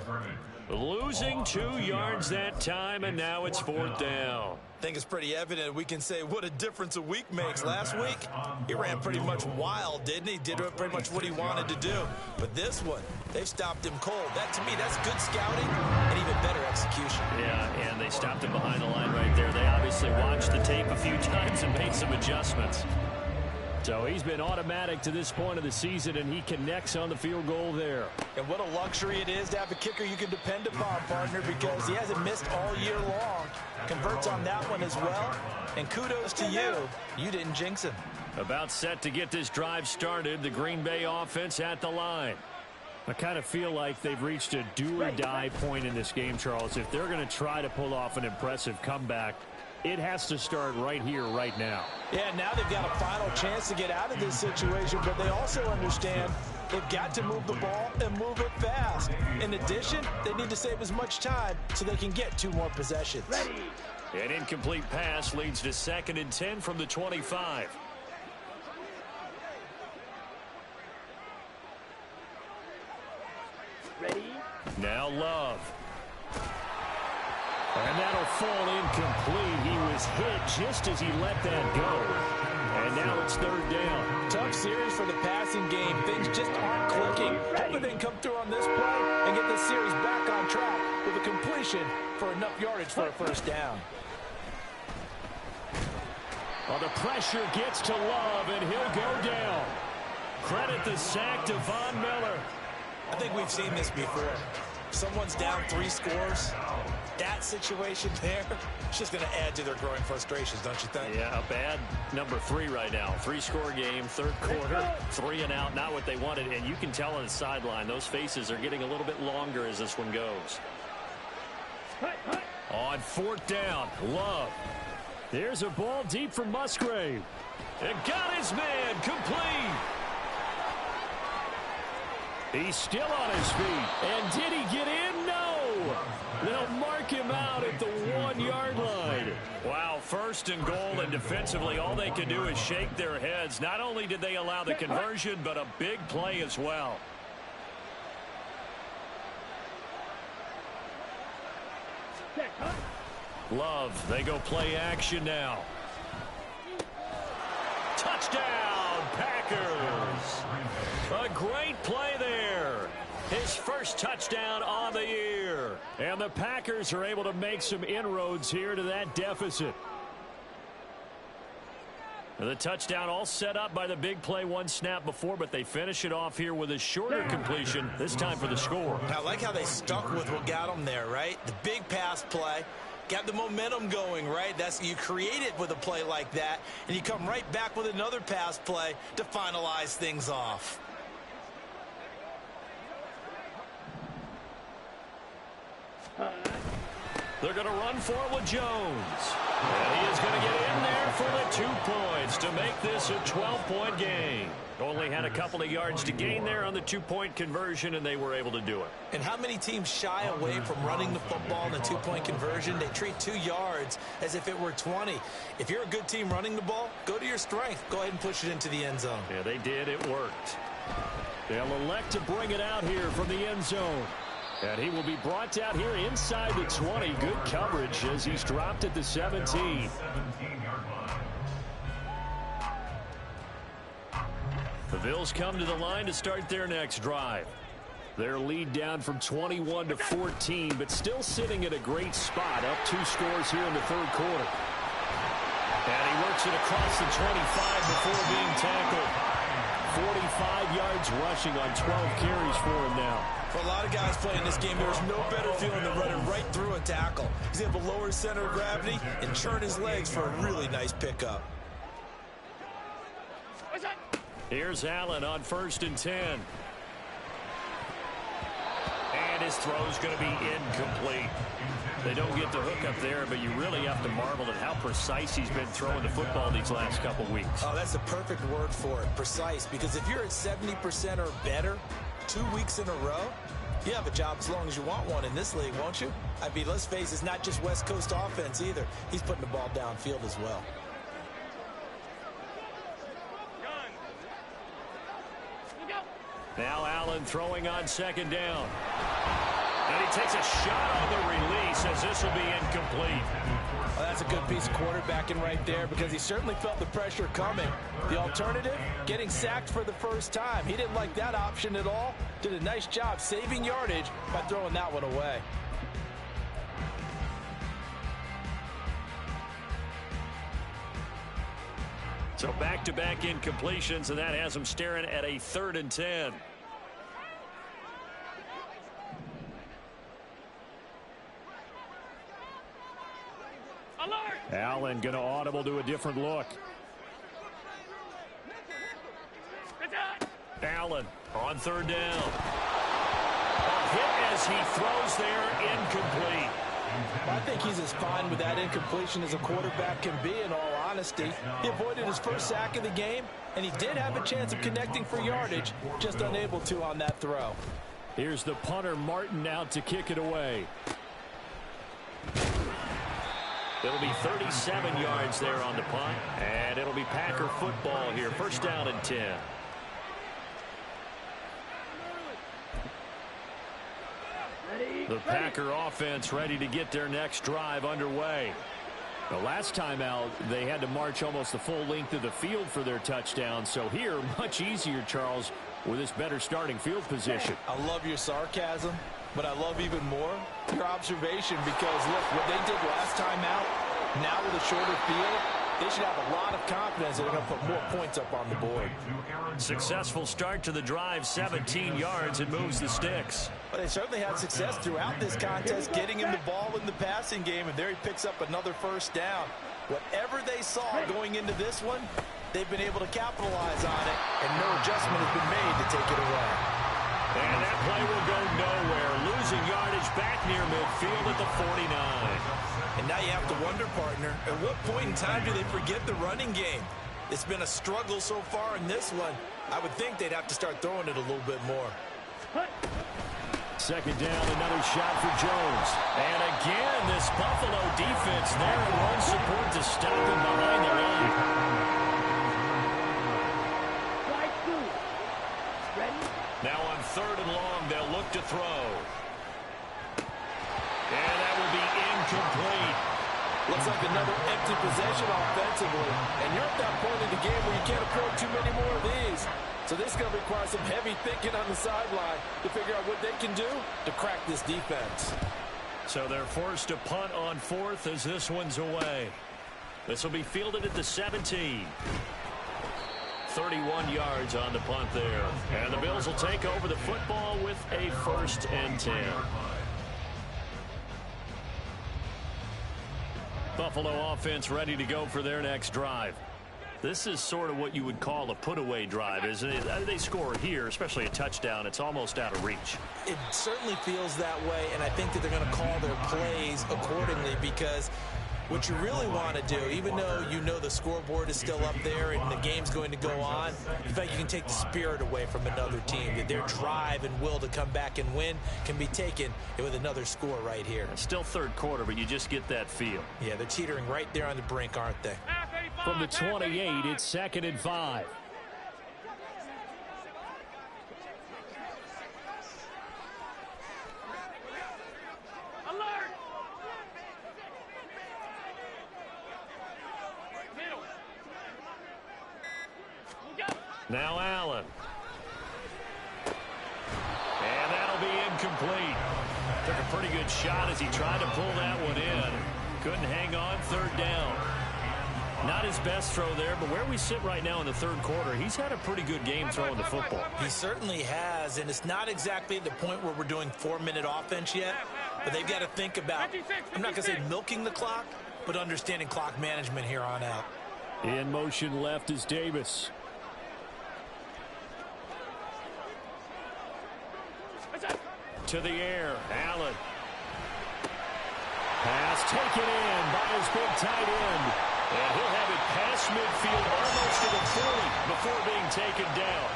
Losing 2 yards that time, and now it's 4th down. I think it's pretty evident we can say what a difference a week makes. Last week, he ran pretty much wild, didn't he? Did pretty much what he wanted to do. But this one, they've stopped him cold. That, to me, that's good scouting and even better execution. Yeah, and they stopped him behind the line right there. They obviously watched the tape a few times and made some adjustments. So he's been automatic to this point of the season, and he connects on the field goal there. And what a luxury it is to have a kicker you can depend upon, partner, because he hasn't missed all year long. Converts on that one as well. And kudos to you. You didn't jinx him. About set to get this drive started. The Green Bay offense at the line. I kind of feel like they've reached a do-or-die point in this game, Charles. If they're going to try to pull off an impressive comeback, it has to start right here, right now. Yeah, now they've got a final chance to get out of this situation, but they also understand they've got to move the ball and move it fast. In addition, they need to save as much time so they can get 2 more possessions. An incomplete pass leads to 2nd and 10 from the 25. Ready? Now Love. And that'll fall incomplete. He was hit just as he let that go. And now it's 3rd down. Tough series for the passing game. Things just aren't clicking. Hoping they can come through on this play and get this series back on track with a completion for enough yardage for a 1st down. Well, the pressure gets to Love, and he'll go down. Credit the sack to Von Miller. I think we've seen this before. Someone's down 3 scores. That situation there, it's just going to add to their growing frustrations, don't you think? Yeah, a bad number 3 right now. 3-score game, 3rd quarter, 3 and out, not what they wanted. And you can tell on the sideline, those faces are getting a little bit longer as this one goes. On 4th down, Love. There's a ball deep from Musgrave. And got his man complete. He's still on his feet. And did he get in? No. They'll mark him out at the 1-yard line. Wow, 1st and goal, and defensively all they can do is shake their heads. Not only did they allow the conversion, but a big play as well. Love, they go play action now. Touchdown, Packers. A great play there. His first touchdown on the year. And the Packers are able to make some inroads here to that deficit. The touchdown all set up by the big play 1 snap before, but they finish it off here with a shorter completion, this time for the score. I like how they stuck with what got them there, right? The big pass play. Got the momentum going, right? That's, you create it with a play like that, and you come right back with another pass play to finalize things off. They're going to run for it with Jones. And he is going to get in there for the 2 points to make this a 12-point game. Only had a couple of yards to gain there on the 2-point conversion, and they were able to do it. And how many teams shy away from running the football in a 2-point conversion? They treat 2 yards as if it were 20. If you're a good team running the ball, go to your strength. Go ahead and push it into the end zone. Yeah, they did. It worked. They'll elect to bring it out here from the end zone. And he will be brought out here inside the 20. Good coverage as he's dropped at the 17. The Bills come to the line to start their next drive. Their lead down from 21 to 14, but still sitting at a great spot, up 2 scores here in the 3rd quarter. And he works it across the 25 before being tackled. 45 yards rushing on 12 carries for him now. For a lot of guys playing this game, there's no better feeling than running right through a tackle. He's able to lower his center of gravity and churn his legs for a really nice pickup. Here's Allen on 1st and 10. And his throw's going to be incomplete. They don't get the hook up there, but you really have to marvel at how precise he's been throwing the football these last couple weeks. Oh, that's the perfect word for it, precise. Because if you're at 70% or better, 2 weeks in a row? You have a job as long as you want one in this league, won't you? I mean, let's face it, it's not just West Coast offense either. He's putting the ball downfield as well. Now Allen throwing on second down. And he takes a shot on the release as this will be incomplete. Well, that's a good piece of quarterbacking right there because he certainly felt the pressure coming. The alternative, getting sacked for the first time. He didn't like that option at all. Did a nice job saving yardage by throwing that one away. So back-to-back incompletions, and that has him staring at a 3rd and 10. Alert! Allen going to audible to a different look. Allen on 3rd down. A hit as he throws there, incomplete. I think he's as fine with that incompletion as a quarterback can be, in all honesty. He avoided his first sack of the game, and he did have a chance of connecting for yardage, just unable to on that throw. Here's the punter, Martin, out to kick it away. It'll be 37 yards there on the punt, and it'll be Packer football here. 1st down and 10. The Packer offense ready to get their next drive underway. The last time out, they had to march almost the full length of the field for their touchdown. So here, much easier, Charles, with this better starting field position. I love your sarcasm, but I love even more your observation because, look, what they did last time out, now with a shorter field, they should have a lot of confidence that they're going to put more points up on the board. Successful start to the drive, 17 yards, and moves the sticks. Well, they certainly had success throughout this contest, getting him the ball in the passing game, and there he picks up another 1st down. Whatever they saw going into this one, they've been able to capitalize on it, and no adjustment has been made to take it away. And that play will go nowhere, losing yardage back near midfield at the 49. And now you have to wonder, partner, at what point in time do they forget the running game? It's been a struggle so far in this one. I would think they'd have to start throwing it a little bit more. 2nd down, another shot for Jones. And again, this Buffalo defense there in run support to stop him behind the line. Slide 2. Ready? Now on 3rd and long, they'll look to throw. And that will be incomplete. Looks like another empty possession offensively. And you're at that point in the game where you can't afford too many more of these. So this is going to require some heavy thinking on the sideline to figure out what they can do to crack this defense. So they're forced to punt on 4th as this one's away. This will be fielded at the 17. 31 yards on the punt there. And the Bills will take over the football with a 1st and 10. Buffalo offense ready to go for their next drive. This is sort of what you would call a put-away drive, isn't it? They score here, especially a touchdown. It's almost out of reach. It certainly feels that way, and I think that they're going to call their plays accordingly because what you really want to do, even though you know the scoreboard is still up there and the game's going to go on, in fact, you can take the spirit away from another team, that their drive and will to come back and win can be taken with another score right here. It's still 3rd quarter, but you just get that feel. Yeah, they're teetering right there on the brink, aren't they? From the 28, it's 2nd and 5. Now Allen. And that'll be incomplete. Took a pretty good shot as he tried to pull that one in. Couldn't hang on, 3rd down. Not his best throw there, but where we sit right now in the 3rd quarter, he's had a pretty good game throwing the football. He certainly has, and it's not exactly at the point where we're doing 4-minute offense yet, but they've got to think about, I'm not going to say milking the clock, but understanding clock management here on out. In motion left is Davis. To the air, Allen. Pass taken in by his big tight end. And he'll have it past midfield almost to the 40 before being taken down.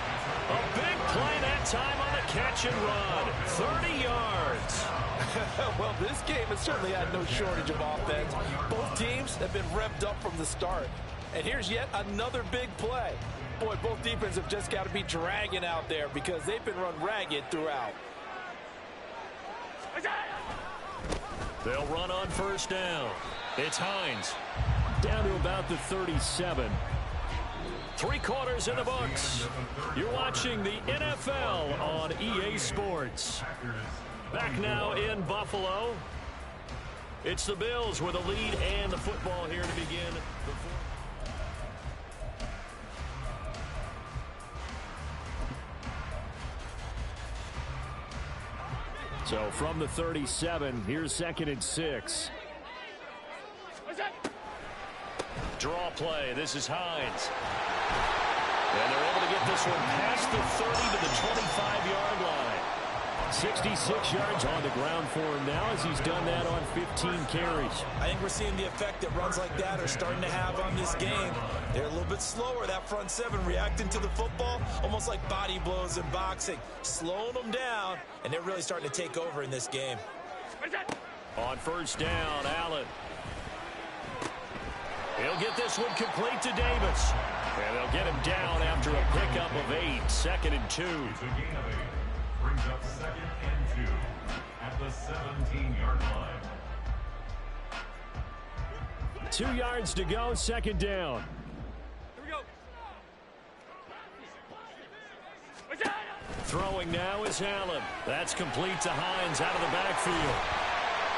A big play that time on the catch and run. 30 yards. Well, this game has certainly had no shortage of offense. Both teams have been revved up from the start. And here's yet another big play. Boy, both defenses have just got to be dragging out there because they've been run ragged throughout. They'll run on first down. It's Hines. Down to about the 37. 3 quarters in the books. You're watching the NFL on EA Sports. Back now in Buffalo. It's the Bills with a lead and the football here to begin the fourth. So from the 37, here's 2nd and 6. Draw play. This is Hines. And they're able to get this one past the 30 to the 25-yard line. 66 yards on the ground for him now as he's done that on 15 carries. I think we're seeing the effect that runs like that are starting to have on this game. They're a little bit slower, that front seven, reacting to the football, almost like body blows in boxing, slowing them down, and they're really starting to take over in this game. On first down, Allen. He'll get this one complete to Davis. And they'll get him down after a pickup of 8. 2nd and 2. It's a gain of 8. Brings up 2nd and 2 at the 17-yard line. 2 yards to go, 2nd down. Here we go. Throwing now is Allen. That's complete to Hines out of the backfield.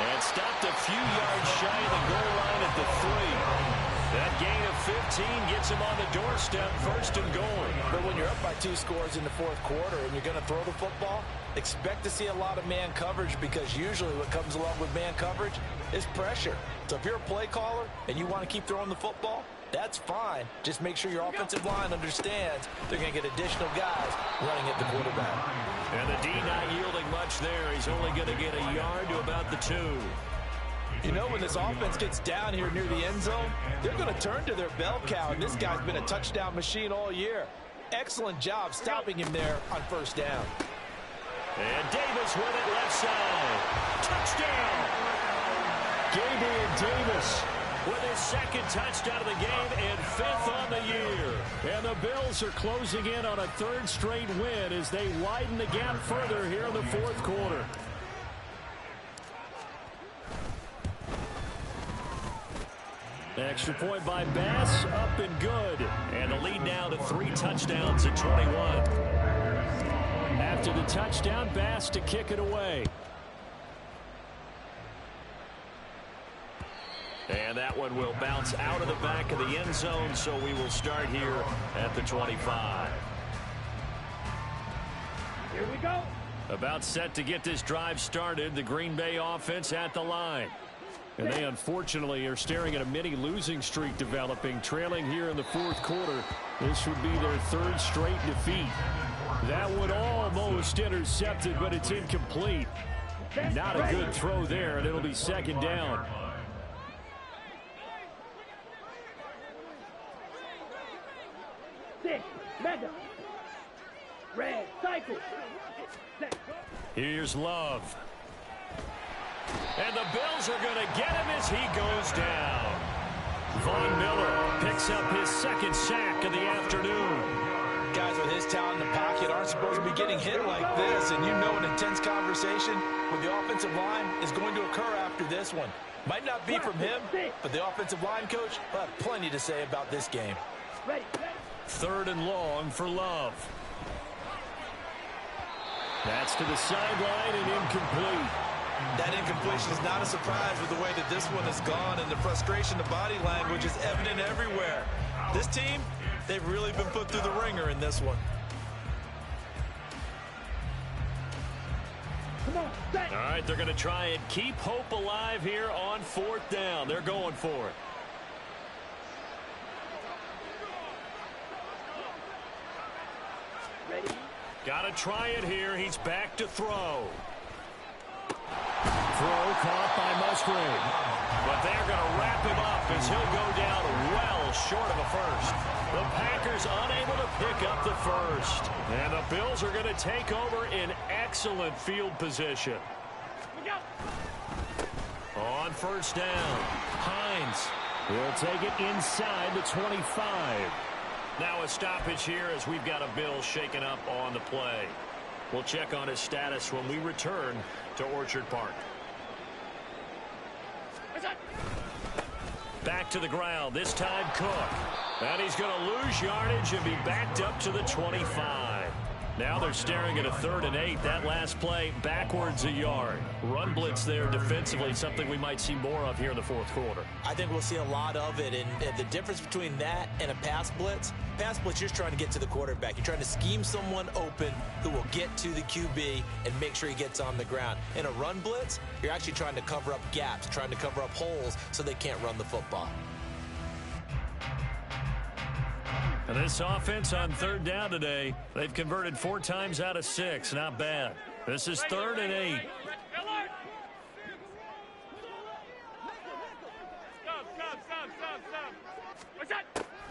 And stopped a few yards shy of the goal line at the 3. That gain of 15 gets him on the doorstep, 1st and goal. But when you're up by 2 scores in the 4th quarter and you're going to throw the football, expect to see a lot of man coverage because usually what comes along with man coverage is pressure. So if you're a play caller and you want to keep throwing the football, that's fine. Just make sure your offensive line understands they're going to get additional guys running at the quarterback. And the D not yielding much there. He's only going to get a yard to about the 2. You know, when this offense gets down here near the end zone, they're going to turn to their bell cow, and this guy's been a touchdown machine all year. Excellent job stopping him there on first down. And Davis with it left side. Touchdown! Gabriel Davis with his 2nd touchdown of the game and 5th on the year. And the Bills are closing in on a 3rd straight win as they widen the gap further here in the 4th quarter. Extra point by Bass, up and good. And the lead now to 3 touchdowns at 21. After the touchdown, Bass to kick it away. And that one will bounce out of the back of the end zone, so we will start here at the 25. Here we go. About set to get this drive started, the Green Bay offense at the line. And they unfortunately are staring at a mini losing streak developing, trailing here in the 4th quarter. This would be their 3rd straight defeat. That would almost intercept it, but it's incomplete. Not a good throw there, and it'll be 2nd down. Six, mega. Red, cycle. Here's Love. And the Bills are going to get him as he goes down. Von Miller picks up his 2nd sack of the afternoon. Guys with his talent in the pocket aren't supposed to be getting hit like this, and you know an intense conversation with the offensive line is going to occur after this one. Might not be from him, but the offensive line coach will have plenty to say about this game. Ready. 3rd and long for Love. That's to the sideline and incomplete. That incompletion is not a surprise with the way that this one has gone, and the frustration, the body language is evident everywhere. This team, they've really been put through the ringer in this one. Come on, set. All right, they're going to try and keep hope alive here on 4th down. They're going for it. Ready. Got to try it here. He's back to throw. Throw caught by Musgrave. But they're going to wrap him up as he'll go down well short of a first. The Packers unable to pick up the first. And the Bills are going to take over in excellent field position. On first down, Hines will take it inside the 25. Now a stoppage here as we've got a Bill shaken up on the play. We'll check on his status when we return to Orchard Park. Back to the ground, this time Cook. And he's going to lose yardage and be backed up to the 25. Now they're staring at a 3rd and 8. That last play, backwards a yard. Run blitz there defensively, something we might see more of here in the fourth quarter. I think we'll see a lot of it. And the difference between that and a pass blitz, you're just trying to get to the quarterback. You're trying to scheme someone open who will get to the QB and make sure he gets on the ground. In a run blitz, you're actually trying to cover up gaps, trying to cover up holes so they can't run the football. And this offense on 3rd down today, they've converted 4 times out of 6. Not bad. This is 3rd and 8.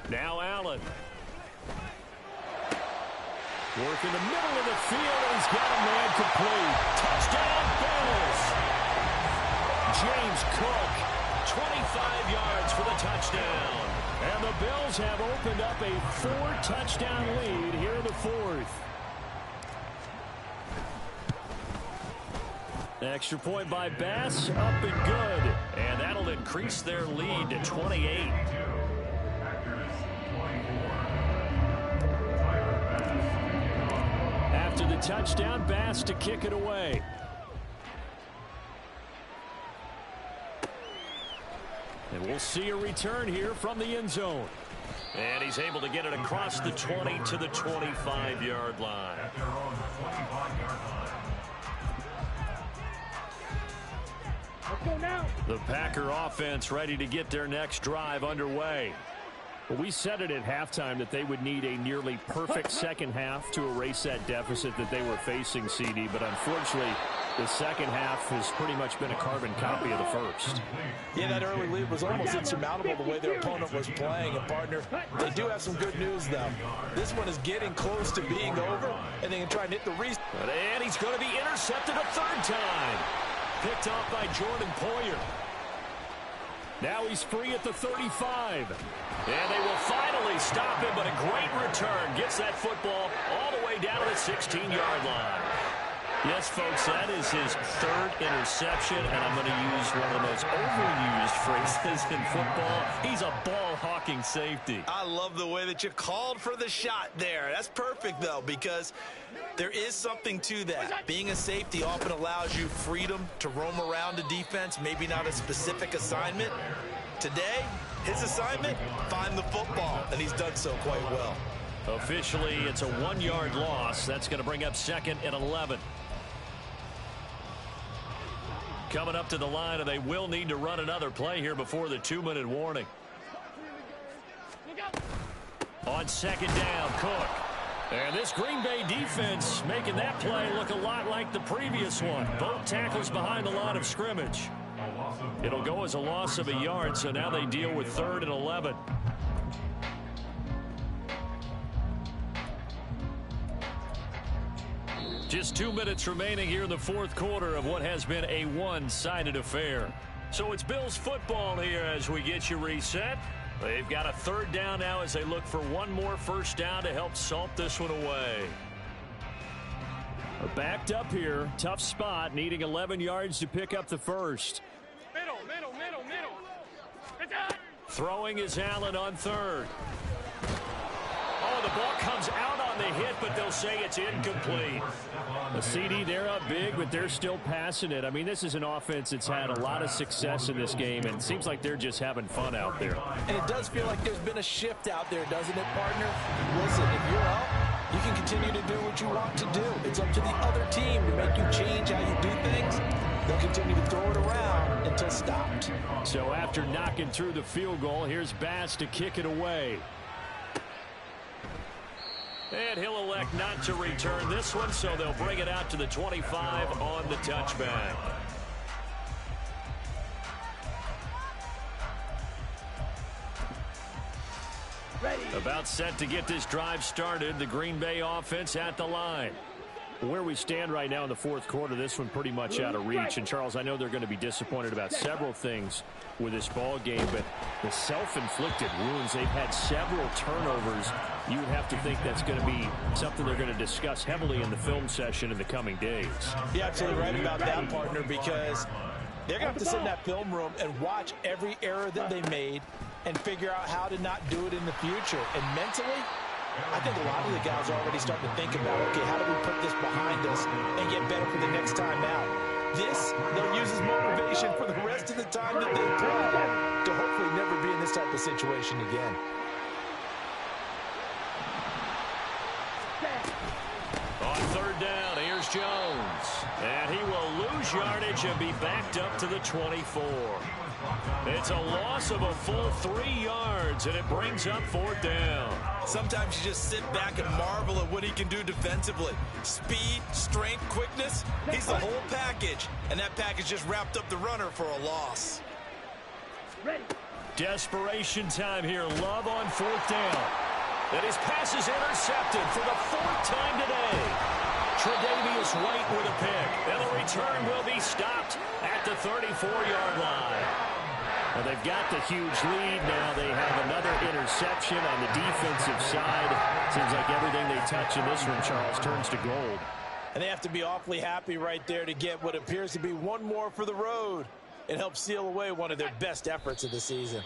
Now Allen. Work in the middle of the field, and he's got a man complete. Touchdown, Bills. James Cook, 25 yards for the touchdown. And the Bills have opened up a 4-touchdown lead here in the 4th. Extra point by Bass, up and good. And that'll increase their lead to 28. After the touchdown, Bass to kick it away. And we'll see a return here from the end zone. And he's able to get it across the 20 to the 25-yard line. The Packer offense ready to get their next drive underway. Well, we said it at halftime that they would need a nearly perfect second half to erase that deficit that they were facing, CD. But unfortunately, the second half has pretty much been a carbon copy of the first. Yeah, that early lead was almost insurmountable the way their opponent was playing. And, partner, they do have some good news, though. This one is getting close to being over, and they can try and hit the reset. And he's going to be intercepted a 3rd time. Picked off by Jordan Poyer. Now he's free at the 35. And they will finally stop him, but a great return. Gets that football all the way down to the 16-yard line. Yes, folks, that is his 3rd interception, and I'm going to use one of the most overused phrases in football. He's a ball-hawking safety. I love the way that you called for the shot there. That's perfect, though, because there is something to that. Being a safety often allows you freedom to roam around the defense, maybe not a specific assignment. Today, his assignment, find the football, and he's done so quite well. Officially, it's a 1-yard loss. That's going to bring up 2nd and 11. Coming up to the line, and they will need to run another play here before the 2-minute warning. On 2nd down, Cook. And this Green Bay defense making that play look a lot like the previous one. Both tackles behind the line of scrimmage. It'll go as a loss of a yard, so now they deal with 3rd and 11. Just 2 minutes remaining here in the 4th quarter of what has been a one-sided affair. So it's Bills football here as we get you reset. They've got a 3rd down now as they look for one more first down to help salt this one away. Backed up here, tough spot, needing 11 yards to pick up the first. Middle. Throwing is Allen on 3rd. Oh, the ball comes out on the hit, but they'll say it's incomplete. The CD, they're up big, but they're still passing it. I mean, this is an offense that's had a lot of success in this game, and it seems like they're just having fun out there. And it does feel like there's been a shift out there, doesn't it, partner? Listen, if you're up, you can continue to do what you want to do. It's up to the other team to make you change how you do things. They'll continue to throw it around until stopped. So after knocking through the field goal, here's Bass to kick it away. And he'll elect not to return this one, so they'll bring it out to the 25 on the touchback. About set to get this drive started. The Green Bay offense at the line. Where we stand right now in the fourth quarter, this one pretty much out of reach. And, Charles, I know they're going to be disappointed about several things with this ball game, but the self-inflicted wounds, they've had several turnovers. You would have to think that's going to be something they're going to discuss heavily in the film session in the coming days. You're absolutely right about that, partner, because they're going to have to sit in that film room and watch every error that they made and figure out how to not do it in the future. And mentally, I think a lot of the guys are already starting to think about, okay, how do we put this behind us and get better for the next time out? This, they'll use as motivation for the rest of the time that they play to hopefully never be in this type of situation again. On third down, here's Jones. And he will lose yardage and be backed up to the 24. It's a loss of a full 3 yards, and it brings up fourth down. Sometimes you just sit back and marvel at what he can do defensively. Speed, strength, quickness, he's the whole package. And that package just wrapped up the runner for a loss. Desperation time here. Love on fourth down. And his pass is intercepted for the 4th time today. Tre'Davious White with a pick. And the return will be stopped at the 34-yard line. Well, they've got the huge lead now. They have another interception on the defensive side. Seems like everything they touch in this one, Charles, turns to gold. And they have to be awfully happy right there to get what appears to be one more for the road. It helps seal away one of their best efforts of the season.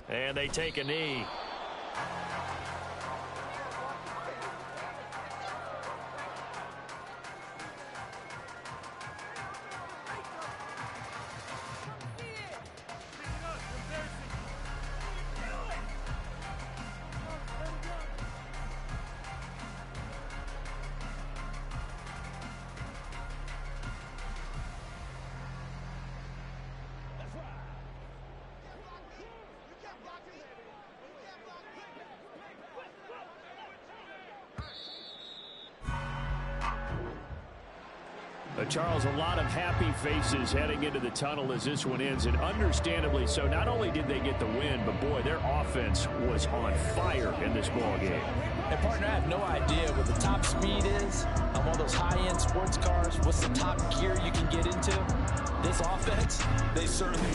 And they take a knee. Charles, a lot of happy faces heading into the tunnel as this one ends, and understandably so. Not only did they get the win, but boy, their offense was on fire in this ball game. And partner, I have no idea what the top speed is on one of those high-end sports cars. What's the top gear you can get into? This offense, they certainly